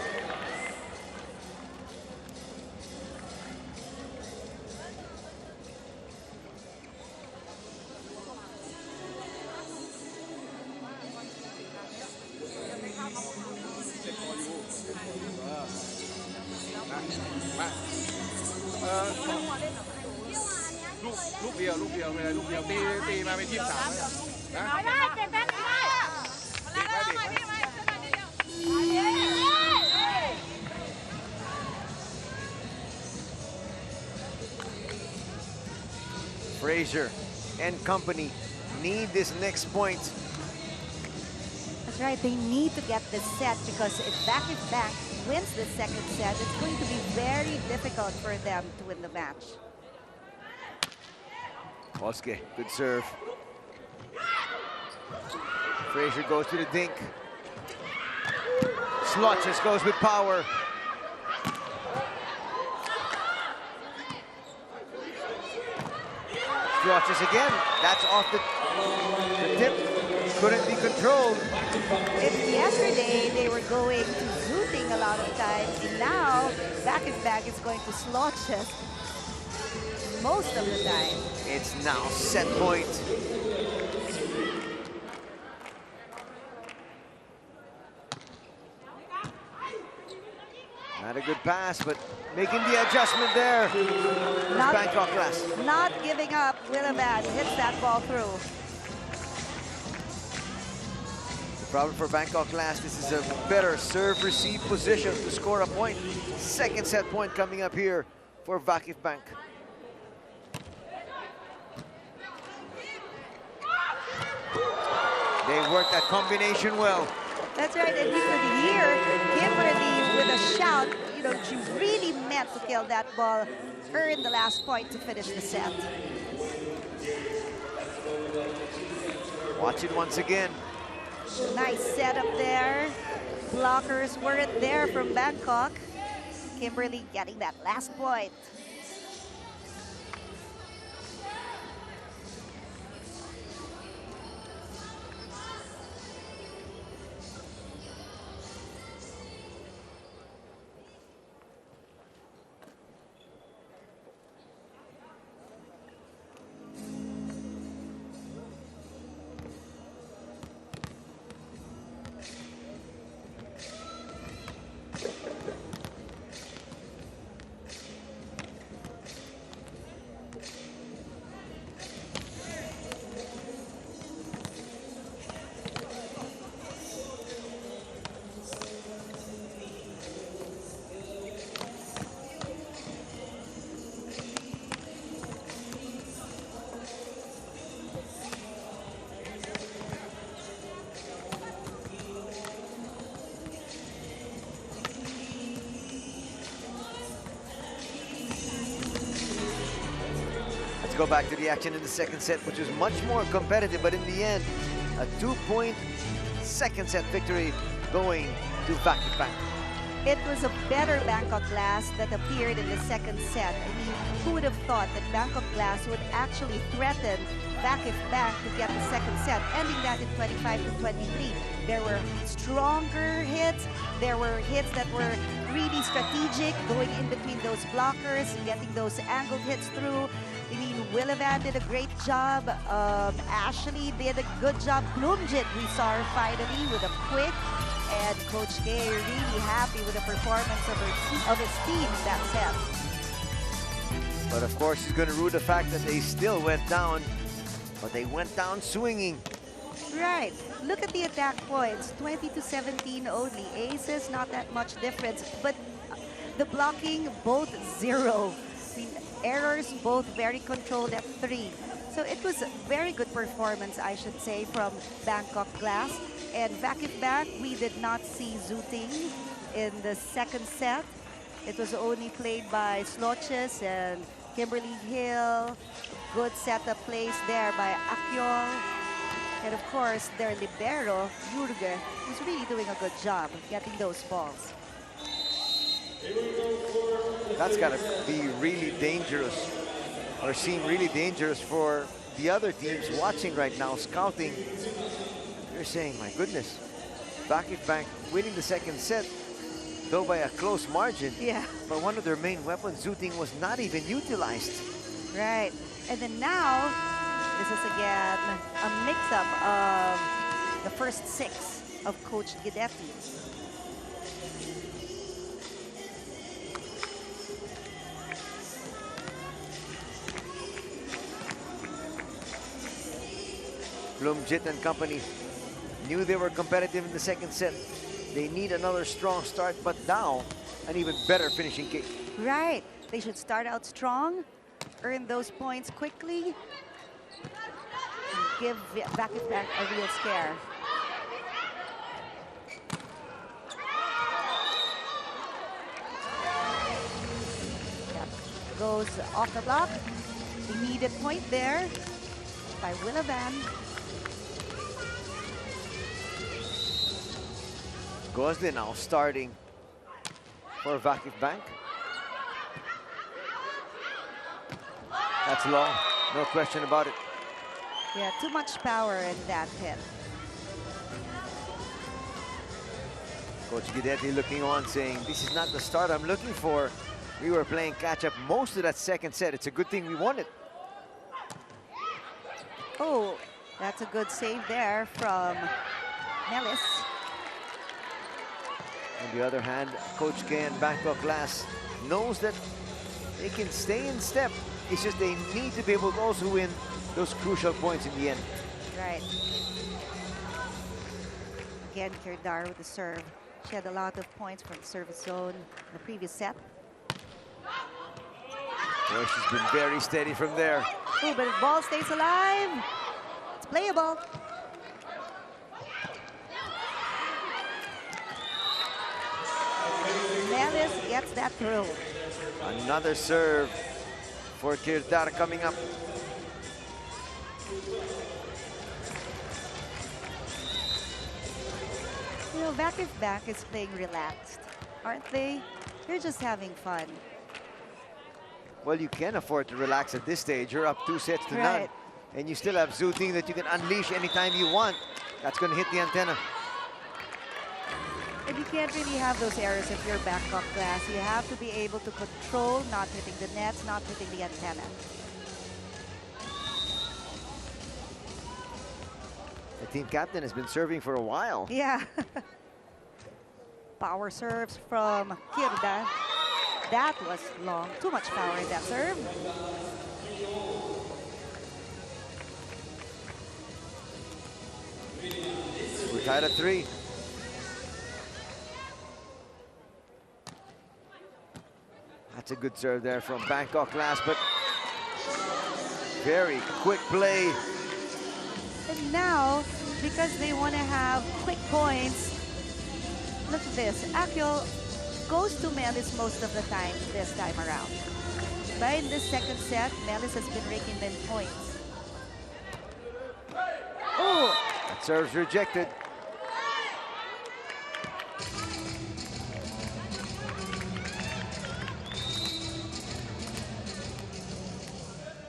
Look here, look here, look here. ตีมาเป็นทีมสามนะ ได้เก็บแบงค์ได้ Fraser and company need this next point. That's right, they need to get this set because if VakifBank wins the second set, it's going to be very difficult for them to win the match. Koske, good serve. Fraser goes to the dink. Sloches goes with power. Sloches again. That's off the tip. Couldn't be controlled. If yesterday they were going to Zooting a lot of times, now VakifBank is going to Sloches most of the time. It's now set point. Not a good pass, but making the adjustment there. Bangkok Glass. Not giving up. Willabad hits that ball through. The problem for Bangkok Glass, this is a better serve-receive position to score a point. Second set point coming up here for VakifBank. They worked that combination well. That's right, and you could hear Kimberly with a shout. You know, she really meant to kill that ball, earn the last point to finish the set. Watch it once again. Nice setup there. Blockers weren't there from Bangkok. Kimberly getting that last point. Let's go back to the action in the second set, which was much more competitive, but in the end, a 2-point second set victory going to VakifBank. It was a better Bangkok Glass that appeared in the second set. I mean, who would have thought that Bangkok Glass would actually threaten VakifBank to get the second set, ending that in 25-23. There were stronger hits. There were hits that were really strategic, going in between those blockers, getting those angled hits through. I mean, Willabad did a great job. Ashley did a good job. Bloomjit, we saw her finally with a quick. And Coach Gay really happy with the performance of his team in that set. But of course, he's going to rue the fact that they still went down, but they went down swinging. Right. Look at the attack points, 20-17 only. Aces, not that much difference, but the blocking, both 0. I mean, errors, both very controlled at 3. So it was a very good performance, I should say, from Bangkok Glass. And VakifBank, we did not see zooting in the second set. It was only played by Sloches and Kimberly Hill. Good setup plays there by Akyol. And of course, their libero, Jurge, is really doing a good job getting those balls. That's got to be really dangerous, or seem really dangerous for the other teams watching right now, scouting. They're saying, my goodness, VakifBank winning the second set, though by a close margin. Yeah. But one of their main weapons, Zooting, was not even utilized. Right. And then now, this is again a mix-up of the first 6 of Coach Guidetti. Blumjit and company knew they were competitive in the second set. They need another strong start, but now an even better finishing kick. Right. They should start out strong, earn those points quickly, and give VakifBank a real scare. Yep. Goes off the block. Immediate point there by Willavan. Gosling now starting for VakifBank. That's long, no question about it. Yeah, too much power in that hit. Coach Guidetti looking on, saying, this is not the start I'm looking for. We were playing catch-up most of that second set. It's a good thing we won it. Oh, that's a good save there from Melis. On the other hand, Coach K and Bangkok Glass knows that they can stay in step. It's just they need to be able to also win those crucial points in the end. Right. Again, Kirdar with the serve. She had a lot of points from the service zone in the previous set. Boy, she's been very steady from there. Oh, but the ball stays alive. It's playable. Melis gets that through. Another serve for Kirdar coming up. You know, VakifBank is playing relaxed, aren't they? They're just having fun. Well, you can afford to relax at this stage. You're up 2 sets to none. And you still have Zooting that you can unleash anytime you want. That's going to hit the antenna. And you can't really have those errors if you're Bangkok Glass. You have to be able to control not hitting the nets, not hitting the antenna. The team captain has been serving for a while. Yeah. Power serves from Kirda. That was long. Too much power in that serve. We're tied at 3. That's a good serve there from Bangkok Glass, but very quick play. And now, because they want to have quick points, look at this. Akio goes to Melis most of the time this time around. But in this second set, Melis has been raking in points. Oh! That serve's rejected.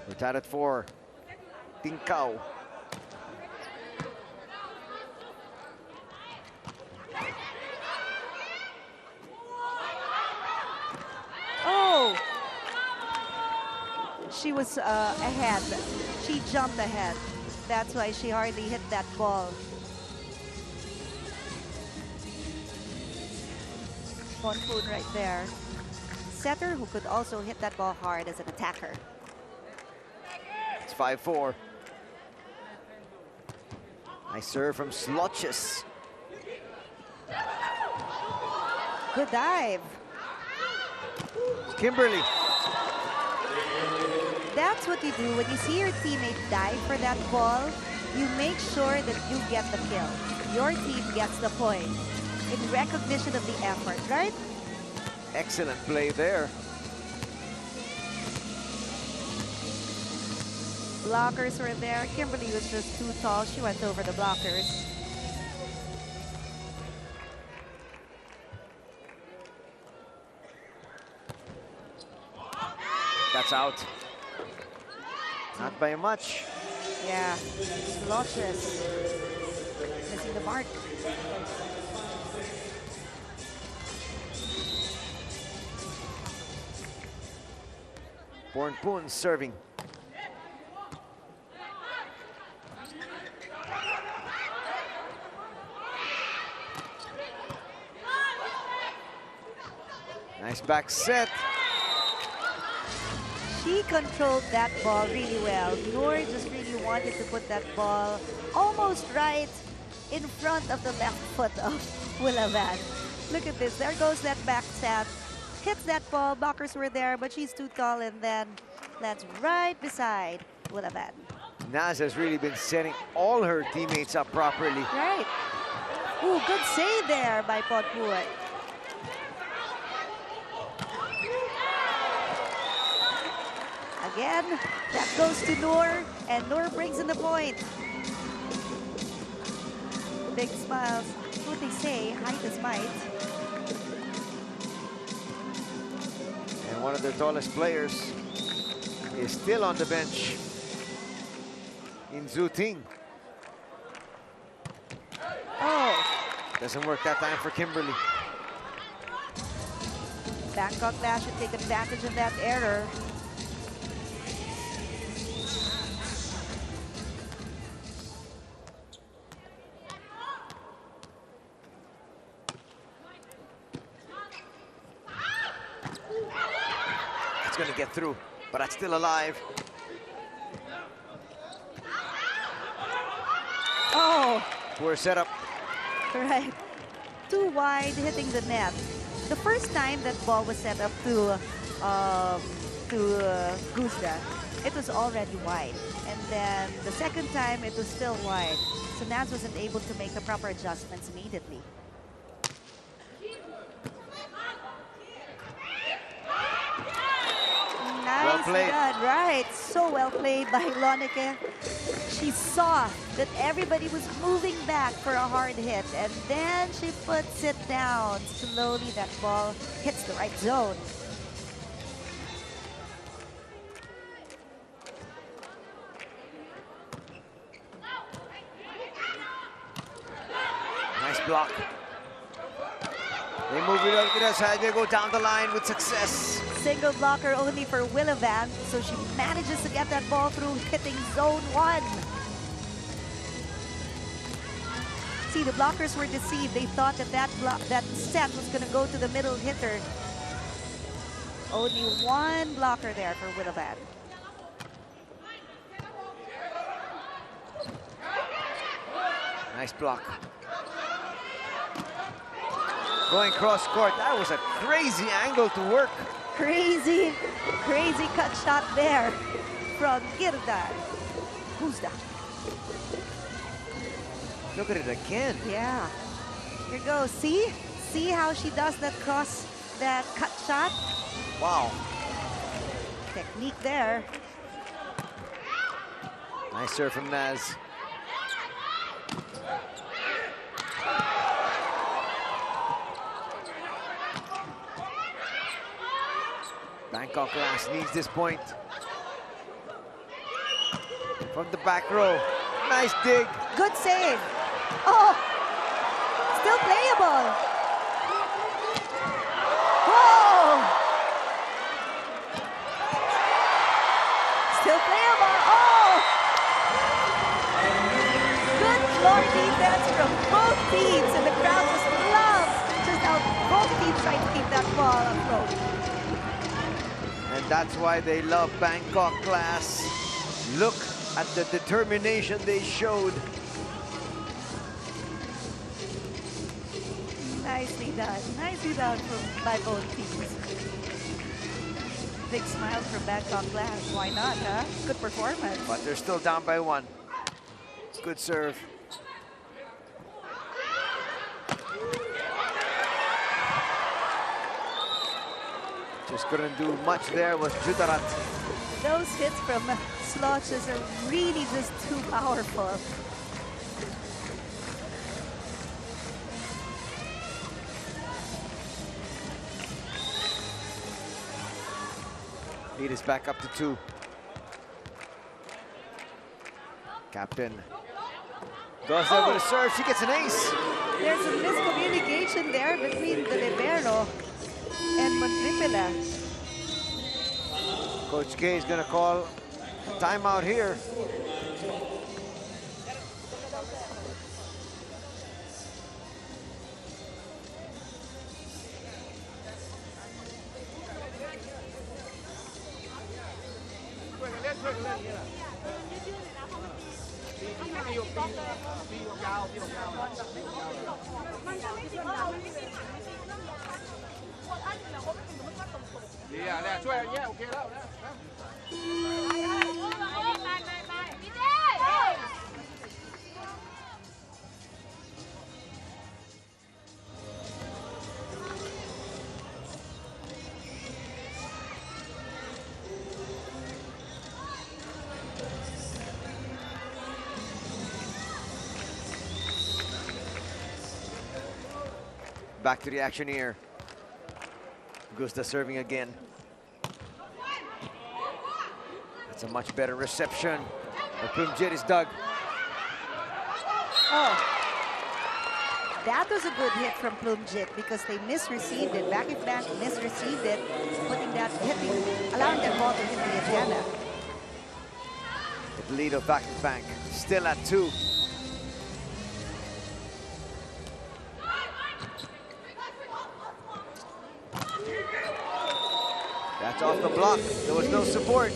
We're tied at 4. Tincao. Oh! She was ahead. She jumped ahead. That's why she hardly hit that ball. Bonpoon right there. Setter who could also hit that ball hard as an attacker. It's 5-4. Nice serve from Slotches. Good dive. Kimberly. That's what you do when you see your teammate dive for that ball. You make sure that you get the kill. Your team gets the point in recognition of the effort, right? Excellent play there. blockers were there. Kimberly was just too tall. She went over the blockers. That's out. Not by much. Yeah, Lodges missing the mark. Bornpoon serving. Nice back set. She controlled that ball really well. Noor just really wanted to put that ball almost right in front of the left foot of Willavan. Look at this. There goes that back set. Hits that ball. Blockers were there, but she's too tall, and then lands right beside Willavan. Naz has really been setting all her teammates up properly. Right. Ooh, good save there by Potpuat. Again, that goes to Noor, and Noor brings in the point. Big smiles. What they say, height is might. And one of their tallest players is still on the bench in Zhu Ting. Oh, Doesn't work that time for Kimberly. Bangkok Clash should take advantage of that error. It's going to get through, but that's still alive. Oh, Poor setup. right. Too wide, hitting the net. The first time that ball was set up to Guzda, it was already wide. And then the second time, it was still wide. So Naz wasn't able to make the proper adjustments immediately. Well Nice played. done, right. So well played by Lonike. She saw that everybody was moving back for a hard hit, and then she puts it down. Slowly, that ball hits the right zone. Nice block. They move it up to the side. They go down the line with success. Single blocker only for Willavan, so she manages to get that ball through, hitting zone 1. See, the blockers were deceived. They thought that that set was going to go to the middle hitter. Only one blocker there for Willavan. Nice block. Going cross court. That was a crazy angle to work. Crazy, crazy cut shot there from Girdar. Guzda. Look at it again. Yeah. Here goes. See how she does that cut shot? Wow. Technique there. Nice serve from Naz. Bangkok Glass needs this point. From the back row. Nice dig. Good save. Oh, still playable. Whoa. Still playable. Oh. Good floor defense from both teams, and the crowd just loves just how both teams try to keep that ball afloat. And that's why they love Bangkok Glass. Look at the determination they showed. Nicely done. Nicely done by both teams. Big smiles from Bangkok Glass. Why not, huh? Good performance. But they're still down by 1. Good serve. Just couldn't do much there was Jutarat. Those hits from Sloches are really just too powerful. Lead is back up to 2. Captain goes there with a serve. She gets an ace. There's a miscommunication there between the libero and Montripela. Coach K is going to call timeout here. Back to the action here. Gusta serving again. That's a much better reception. The Plumjet is dug. Oh, that was a good hit from Plumjet because they misreceived it. VakifBank misreceived it, allowing their ball to hit the agenda. The lead of VakifBank still at 2. That's off the block. There was no support.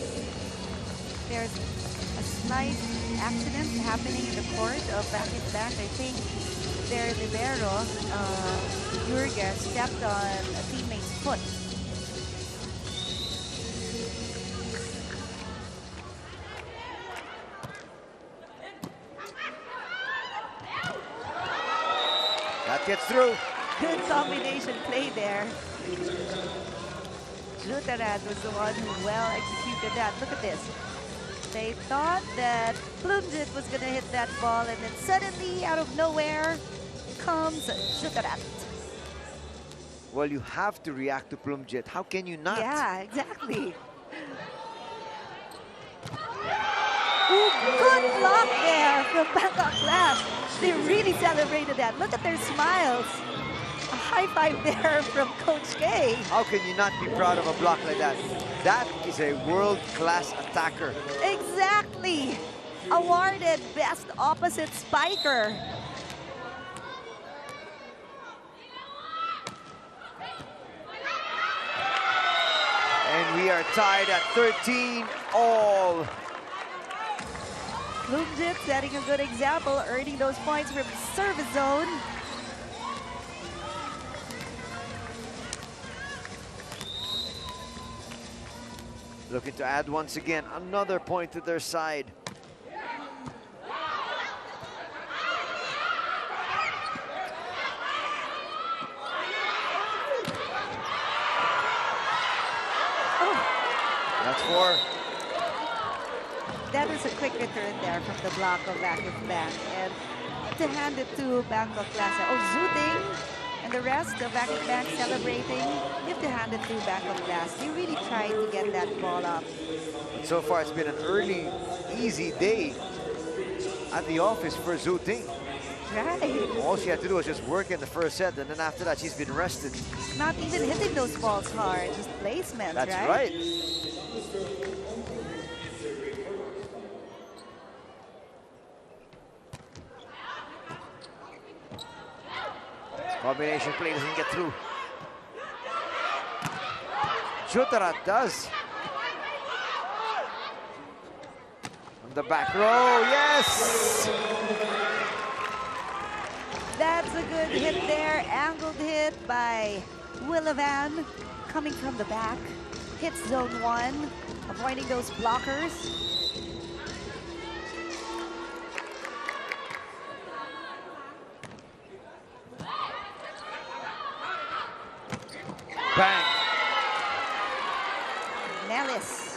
There's a slight accident happening in the court of VakifBank. I think their libero, Jurga, stepped on a teammate's foot. That gets through. Good combination play there. Jutarad was the one who well executed that. Look at this. They thought that Plumjet was going to hit that ball, and then suddenly, out of nowhere, comes Jutarad. Well, you have to react to Plumjet. How can you not? Yeah, exactly. Ooh, good block there from Bangkok Glass. They really celebrated that. Look at their smiles. A high five there from Coach K. How can you not be proud of a block like that? That is a world-class attacker. Exactly. Awarded Best Opposite Spiker. And we are tied at 13 all. Plumjet setting a good example, earning those points from service zone. Looking to add once again another point to their side. That's 4. That was a quick return there from the block of VakifBank. And to hand it to Bangkok Glass. Oh, Zooting and the rest of VakifBank celebrating. You have to hand it to Bangkok Glass. They really tried to get that ball up. But so far, it's been an early, easy day at the office for Zooting. Right. All she had to do was just work in the first set, and then after that, she's been rested. Not even hitting those balls hard, just placement, That's right? Combination play doesn't get through. Jutarad does. On the back row, yes! That's a good hit there. Angled hit by Willavan, coming from the back. Hits zone 1, avoiding those blockers. Bang! Nellis.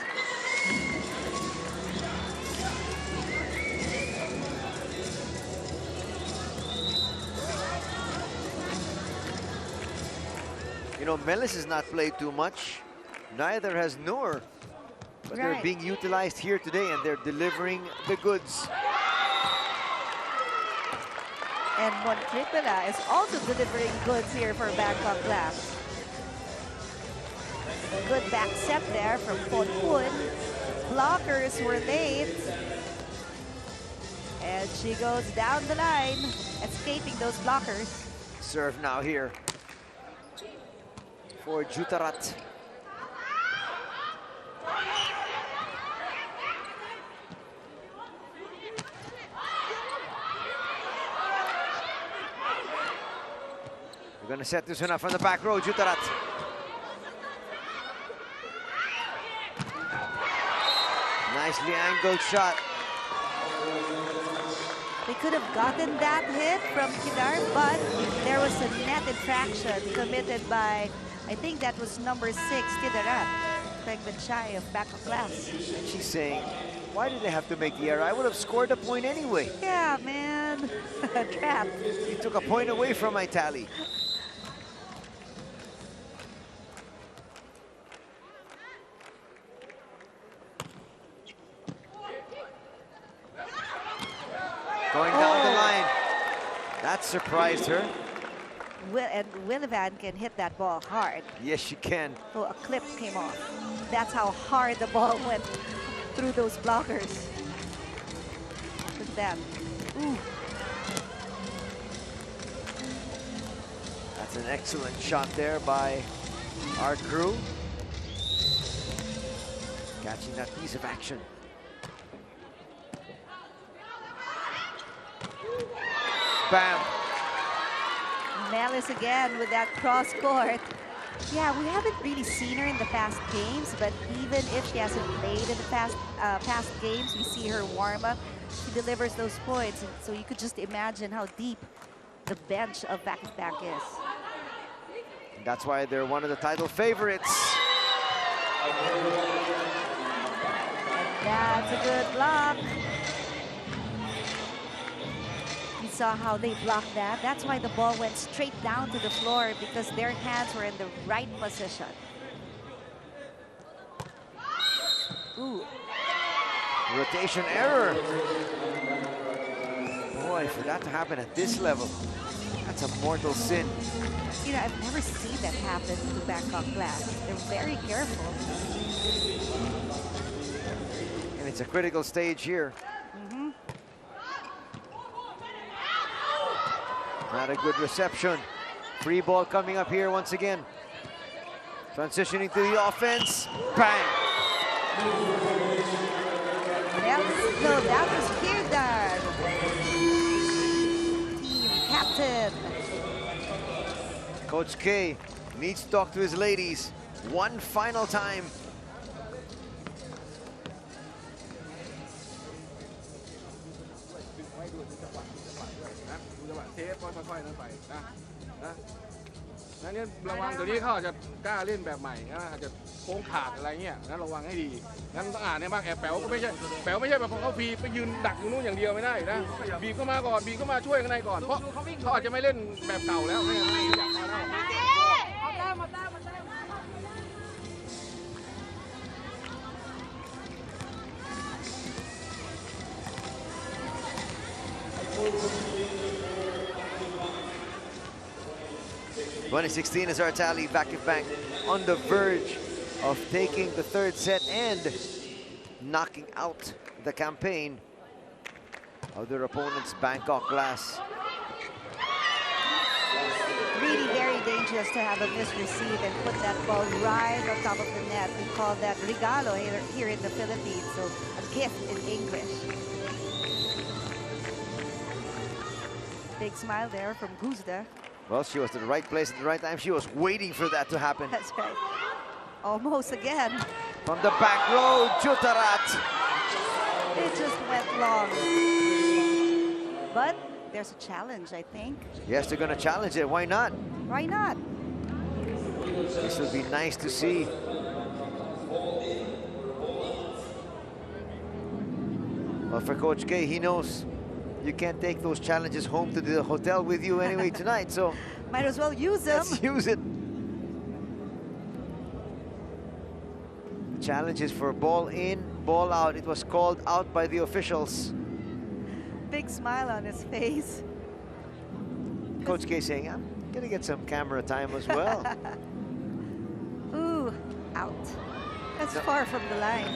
You know, Melis has not played too much. Neither has Noor. But they're being utilized here today, and they're delivering the goods. And Montripela is also delivering goods here for Bangkok Glass. A good back set there from Ponpun. Blockers were late. And she goes down the line, escaping those blockers. Serve now here for Jutarat. We're going to set this one up from the back row, Jutarat. Nicely angled shot. They could have gotten that hit from Kidar, but there was a net infraction committed by, I think that was number 6, Tidarat, Pegman Chai of Bangkok Glass. And she's saying, why did they have to make the error? I would have scored a point anyway. Yeah, man. Trap. You took a point away from my tally. Going down the line. That surprised her. And Willivan can hit that ball hard. Yes, she can. So a clip came off. That's how hard the ball went through those blockers. Look at that. Ooh. That's an excellent shot there by our crew. Catching that piece of action. Bam. Melis again with that cross court. Yeah, we haven't really seen her in the past games, but even if she hasn't played in the past games, we see her warm up. She delivers those points, and so you could just imagine how deep the bench of VakifBank is. That's why they're one of the title favorites. That's a good block. We saw how they blocked that. That's why the ball went straight down to the floor, because their hands were in the right position. Ooh. Rotation error. Boy, for that to happen at this level, that's a mortal sin. You know, I've never seen that happen to Bangkok Glass. They're very careful. And it's a critical stage here. Not a good reception. Free ball coming up here once again. Transitioning to the offense. Bang! No, that was Kirdar. Team captain. Coach K needs to talk to his ladies one final time.นั่นเนี่ยระวังเดี๋ยวนี้เขาอาจจะกล้าเล่นแบบใหม่นะอาจจะโค้งขาดอะไรเงี้ยนั้นระวังให้ดีงั้นต้องอ่านเนี่ยบ้างแอบแป๋วก็ไม่ใช่แป๋วไม่ใช่แบบพอเขาบีไปยืนดักอยู่นู้นอย่างเดียวไม่ได้นะบีบเข้ามาก่อนบีบเข้ามาช่วยข้างในก่อนเพราะเขาอาจจะไม่เล่นแบบเก่าแล้วไม่อยากมาแล้ว 2016 is our tally. VakifBank on the verge of taking the third set and knocking out the campaign of their opponents, Bangkok Glass. Really very dangerous to have a misreceive and put that ball right on top of the net. We call that regalo here in the Philippines, so a gift in English. Big smile there from Guzda. Well, she was at the right place at the right time. She was waiting for that to happen. That's right. Almost again. From the back row, Jutarat. It just went long. But there's a challenge, I think. Yes, they're going to challenge it. Why not? Why not? This would be nice to see. Well, for Coach K, he knows you can't take those challenges home to the hotel with you anyway tonight, so might as well use them. Let's use it. challenge is for ball in, ball out. It was called out by the officials. Big smile on his face. Coach K saying, I'm gonna get some camera time as well. Ooh, out. That's far from the line.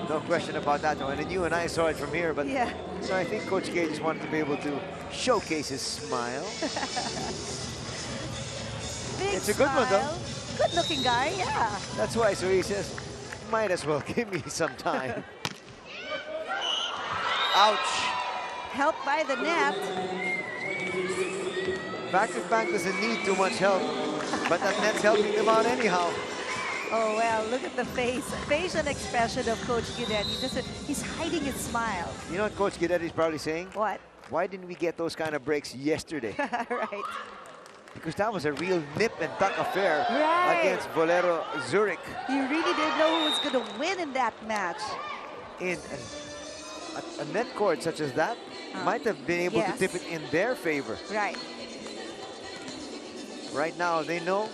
No question about that one. And you and I saw it from here, but Yeah. so I think Coach K just wanted to be able to showcase his smile. Big It's a good one, though. Good looking guy, yeah. That's why, so he says, might as well give me some time. Ouch. Helped by the net. VakifBank doesn't need too much help, but that net's helping them out anyhow. Oh, well, look at the facial expression of Coach Guidetti. He's hiding his smile. You know what Coach Guidetti is probably saying? What? Why didn't we get those kind of breaks yesterday? Right. Because that was a real nip and tuck affair against Bolero Zurich. You really didn't know who was going to win in that match. In a net court such as that might have been able to tip it in their favor. Right. Right now, they know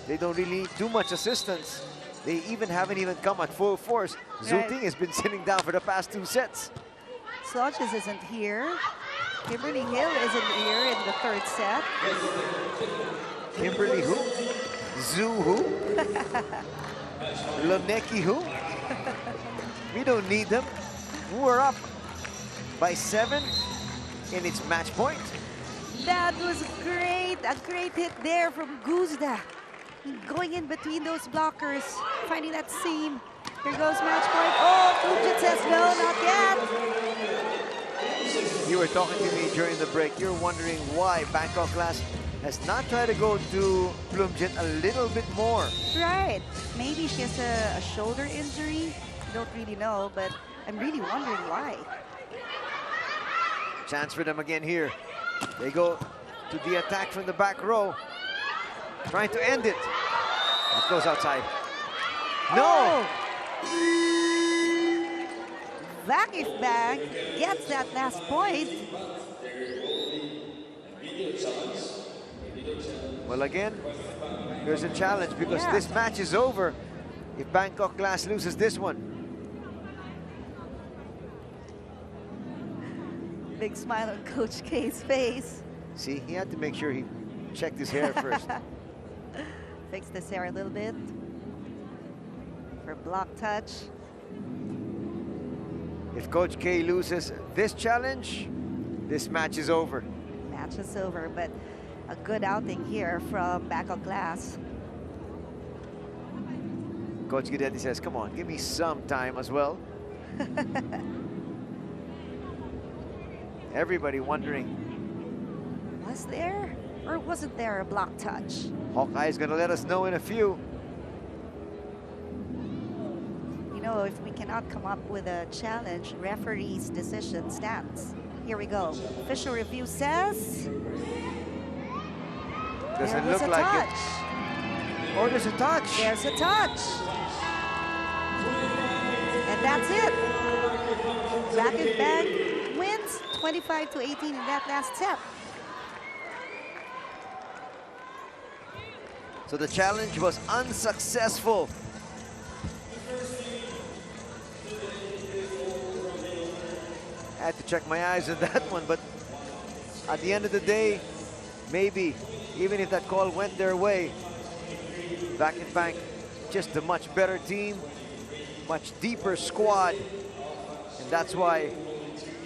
they don't really need too much assistance. They haven't even come at full force. Right. Zhuting has been sitting down for the past 2 sets. Slodges isn't here. Kimberly Hill isn't here in the 3rd set. Kimberly who? Zhu who? Loneki who? We don't need them. We're up by 7 in its match point. That was great. A great hit there from Guzda. Going in between those blockers, finding that seam. Here goes match point. Oh, Fujit says no, not yet. You were talking to me during the break. You're wondering why Bangkok Glass has not tried to go to Plumjet a little bit more. Right. Maybe she has a shoulder injury. Don't really know, but I'm really wondering why. Chance for them again here. They go to the attack from the back row. Trying to end it. That goes outside. No! VakifBank gets that last point. Well, again, there's a challenge because this match is over if Bangkok Glass loses this one. Big smile on Coach K's face. See, he had to make sure he checked his hair first. Fix this hair a little bit. For block touch. If Coach K loses this challenge, this match is over. Match is over, but a good outing here from Bangkok Glass. Coach Guidetti says, come on, give me some time as well. Everybody wondering, Was there or wasn't there a block touch? Hawkeye is going to let us know in a few. You know, if we cannot come up with a challenge, referee's decision stands. Here we go. Official review says Doesn't there was look a like touch. it. Oh, there's a touch. There's a touch. And that's it. VakifBank wins 25-18 in that last set. So the challenge was unsuccessful. I had to check my eyes on that one, but at the end of the day, maybe, even if that call went their way, VakifBank, just a much better team, much deeper squad, and that's why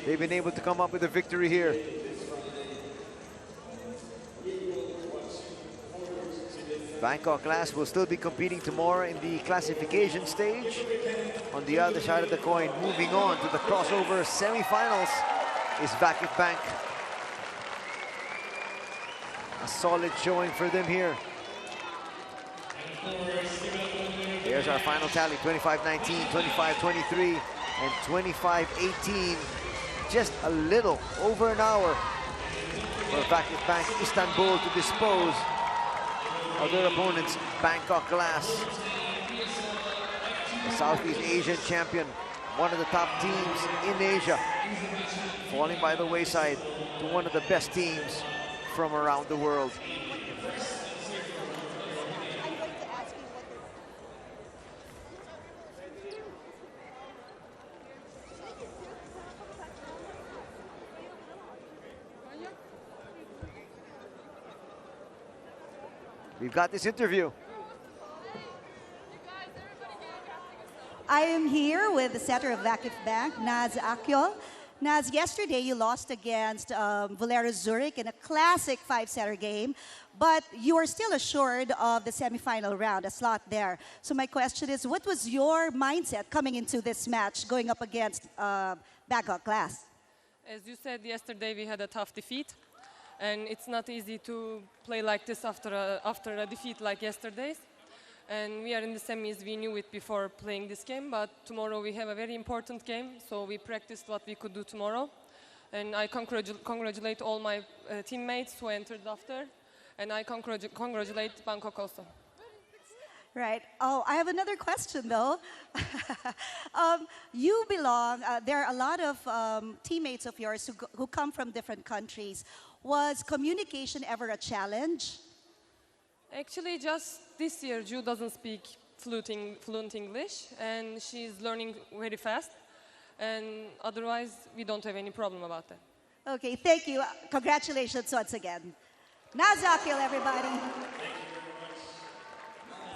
they've been able to come up with a victory here. Bangkok Glass will still be competing tomorrow in the classification stage. On the other side of the coin, moving on to the crossover semifinals is VakifBank. A solid showing for them here. Here's our final tally, 25-19, 25-23, and 25-18. Just a little over an hour for VakifBank Istanbul to dispose of their opponents, Bangkok Glass. The Southeast Asian champion, one of the top teams in Asia, falling by the wayside to one of the best teams from around the world. we've got this interview. I am here with the setter of VakifBank, Naz Akyol. Naz, yesterday you lost against Volleyball Zurich in a classic five-setter game, but you are still assured of the semifinal round, a slot there. So my question is, what was your mindset coming into this match, going up against Bangkok Glass? As you said yesterday, we had a tough defeat, and it's not easy to play like this after a defeat like yesterday's. And we are in the semis, we knew it before playing this game, but tomorrow we have a very important game, so we practiced what we could do tomorrow. And I congratulate all my teammates who entered after, and I congratulate Bangkok also. Right. Oh, I have another question though. You belong, there are a lot of teammates of yours who come from different countries. Was communication ever a challenge? Actually, just this year, Ju doesn't speak fluent English, and she's learning very fast. And otherwise, we don't have any problem about that. Okay, thank you. Congratulations once again. Naz Akyol, everybody.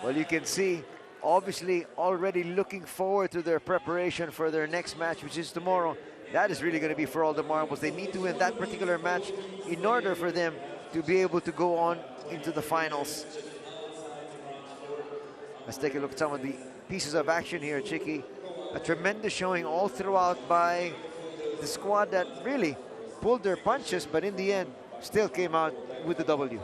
Well, you can see, obviously, already looking forward to their preparation for their next match, which is tomorrow. That is really going to be for all the marbles. They need to win that particular match in order for them to be able to go on into the finals. Let's take a look at some of the pieces of action here, Chicky. A tremendous showing all throughout by the squad that really pulled their punches, but in the end, still came out with the W.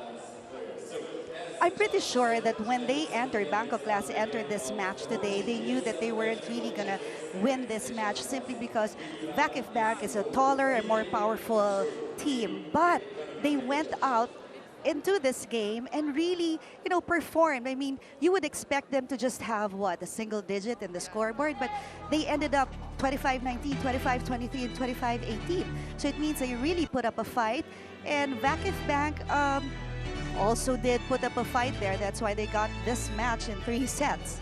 I'm pretty sure that when they entered, Bangkok Glass entered this match today, they knew that they weren't really going to win this match simply because VakifBank is a taller and more powerful team. But they went out into this game and really, you know, performed. I mean, you would expect them to just have, what, a single digit in the scoreboard, but they ended up 25-19, 25-23, and 25-18. So it means they really put up a fight. And VakifBank also did put up a fight there. That's why they got this match in 3 sets.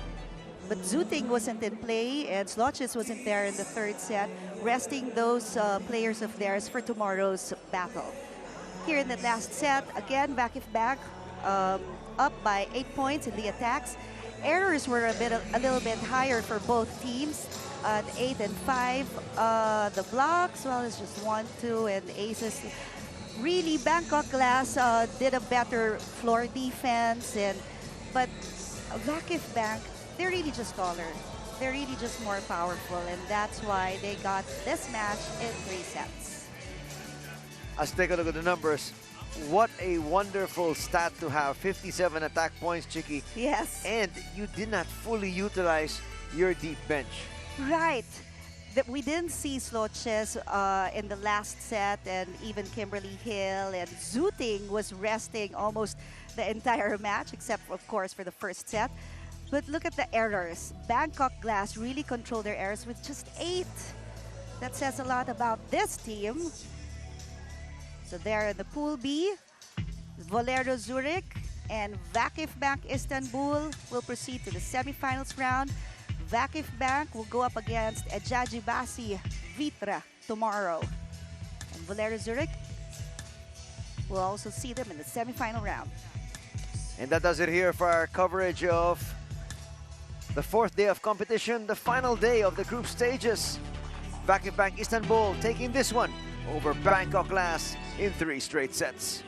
But Zuting wasn't in play, and Sloches wasn't there in the 3rd set, resting those players of theirs for tomorrow's battle. Here in the last set, again, VakifBank up by 8 points in the attacks. Errors were a little bit higher for both teams. 8 and 5. The blocks, well, it's just 1, 2, and aces. Really, Bangkok Glass did a better floor defense, but VakifBank, they're really just taller. They're really just more powerful, and that's why they got this match in 3 sets. Let's take a look at the numbers. What a wonderful stat to have. 57 attack points, Chicky. Yes. And you did not fully utilize your deep bench. Right. We didn't see Sloches in the last set, and even Kimberly Hill, and Zuting was resting almost the entire match, except, of course, for the 1st set. But look at the errors. Bangkok Glass really controlled their errors with just 8. That says a lot about this team. So there in the Pool B, Volleyball Zurich and VakifBank Istanbul will proceed to the semifinals round. VakifBank will go up against Ejajibasi Vitra tomorrow. And Volleyball Zurich will also see them in the semifinal round. And that does it here for our coverage of the 4th day of competition, the final day of the group stages. VakifBank Istanbul taking this one over Bangkok Glass in 3 straight sets.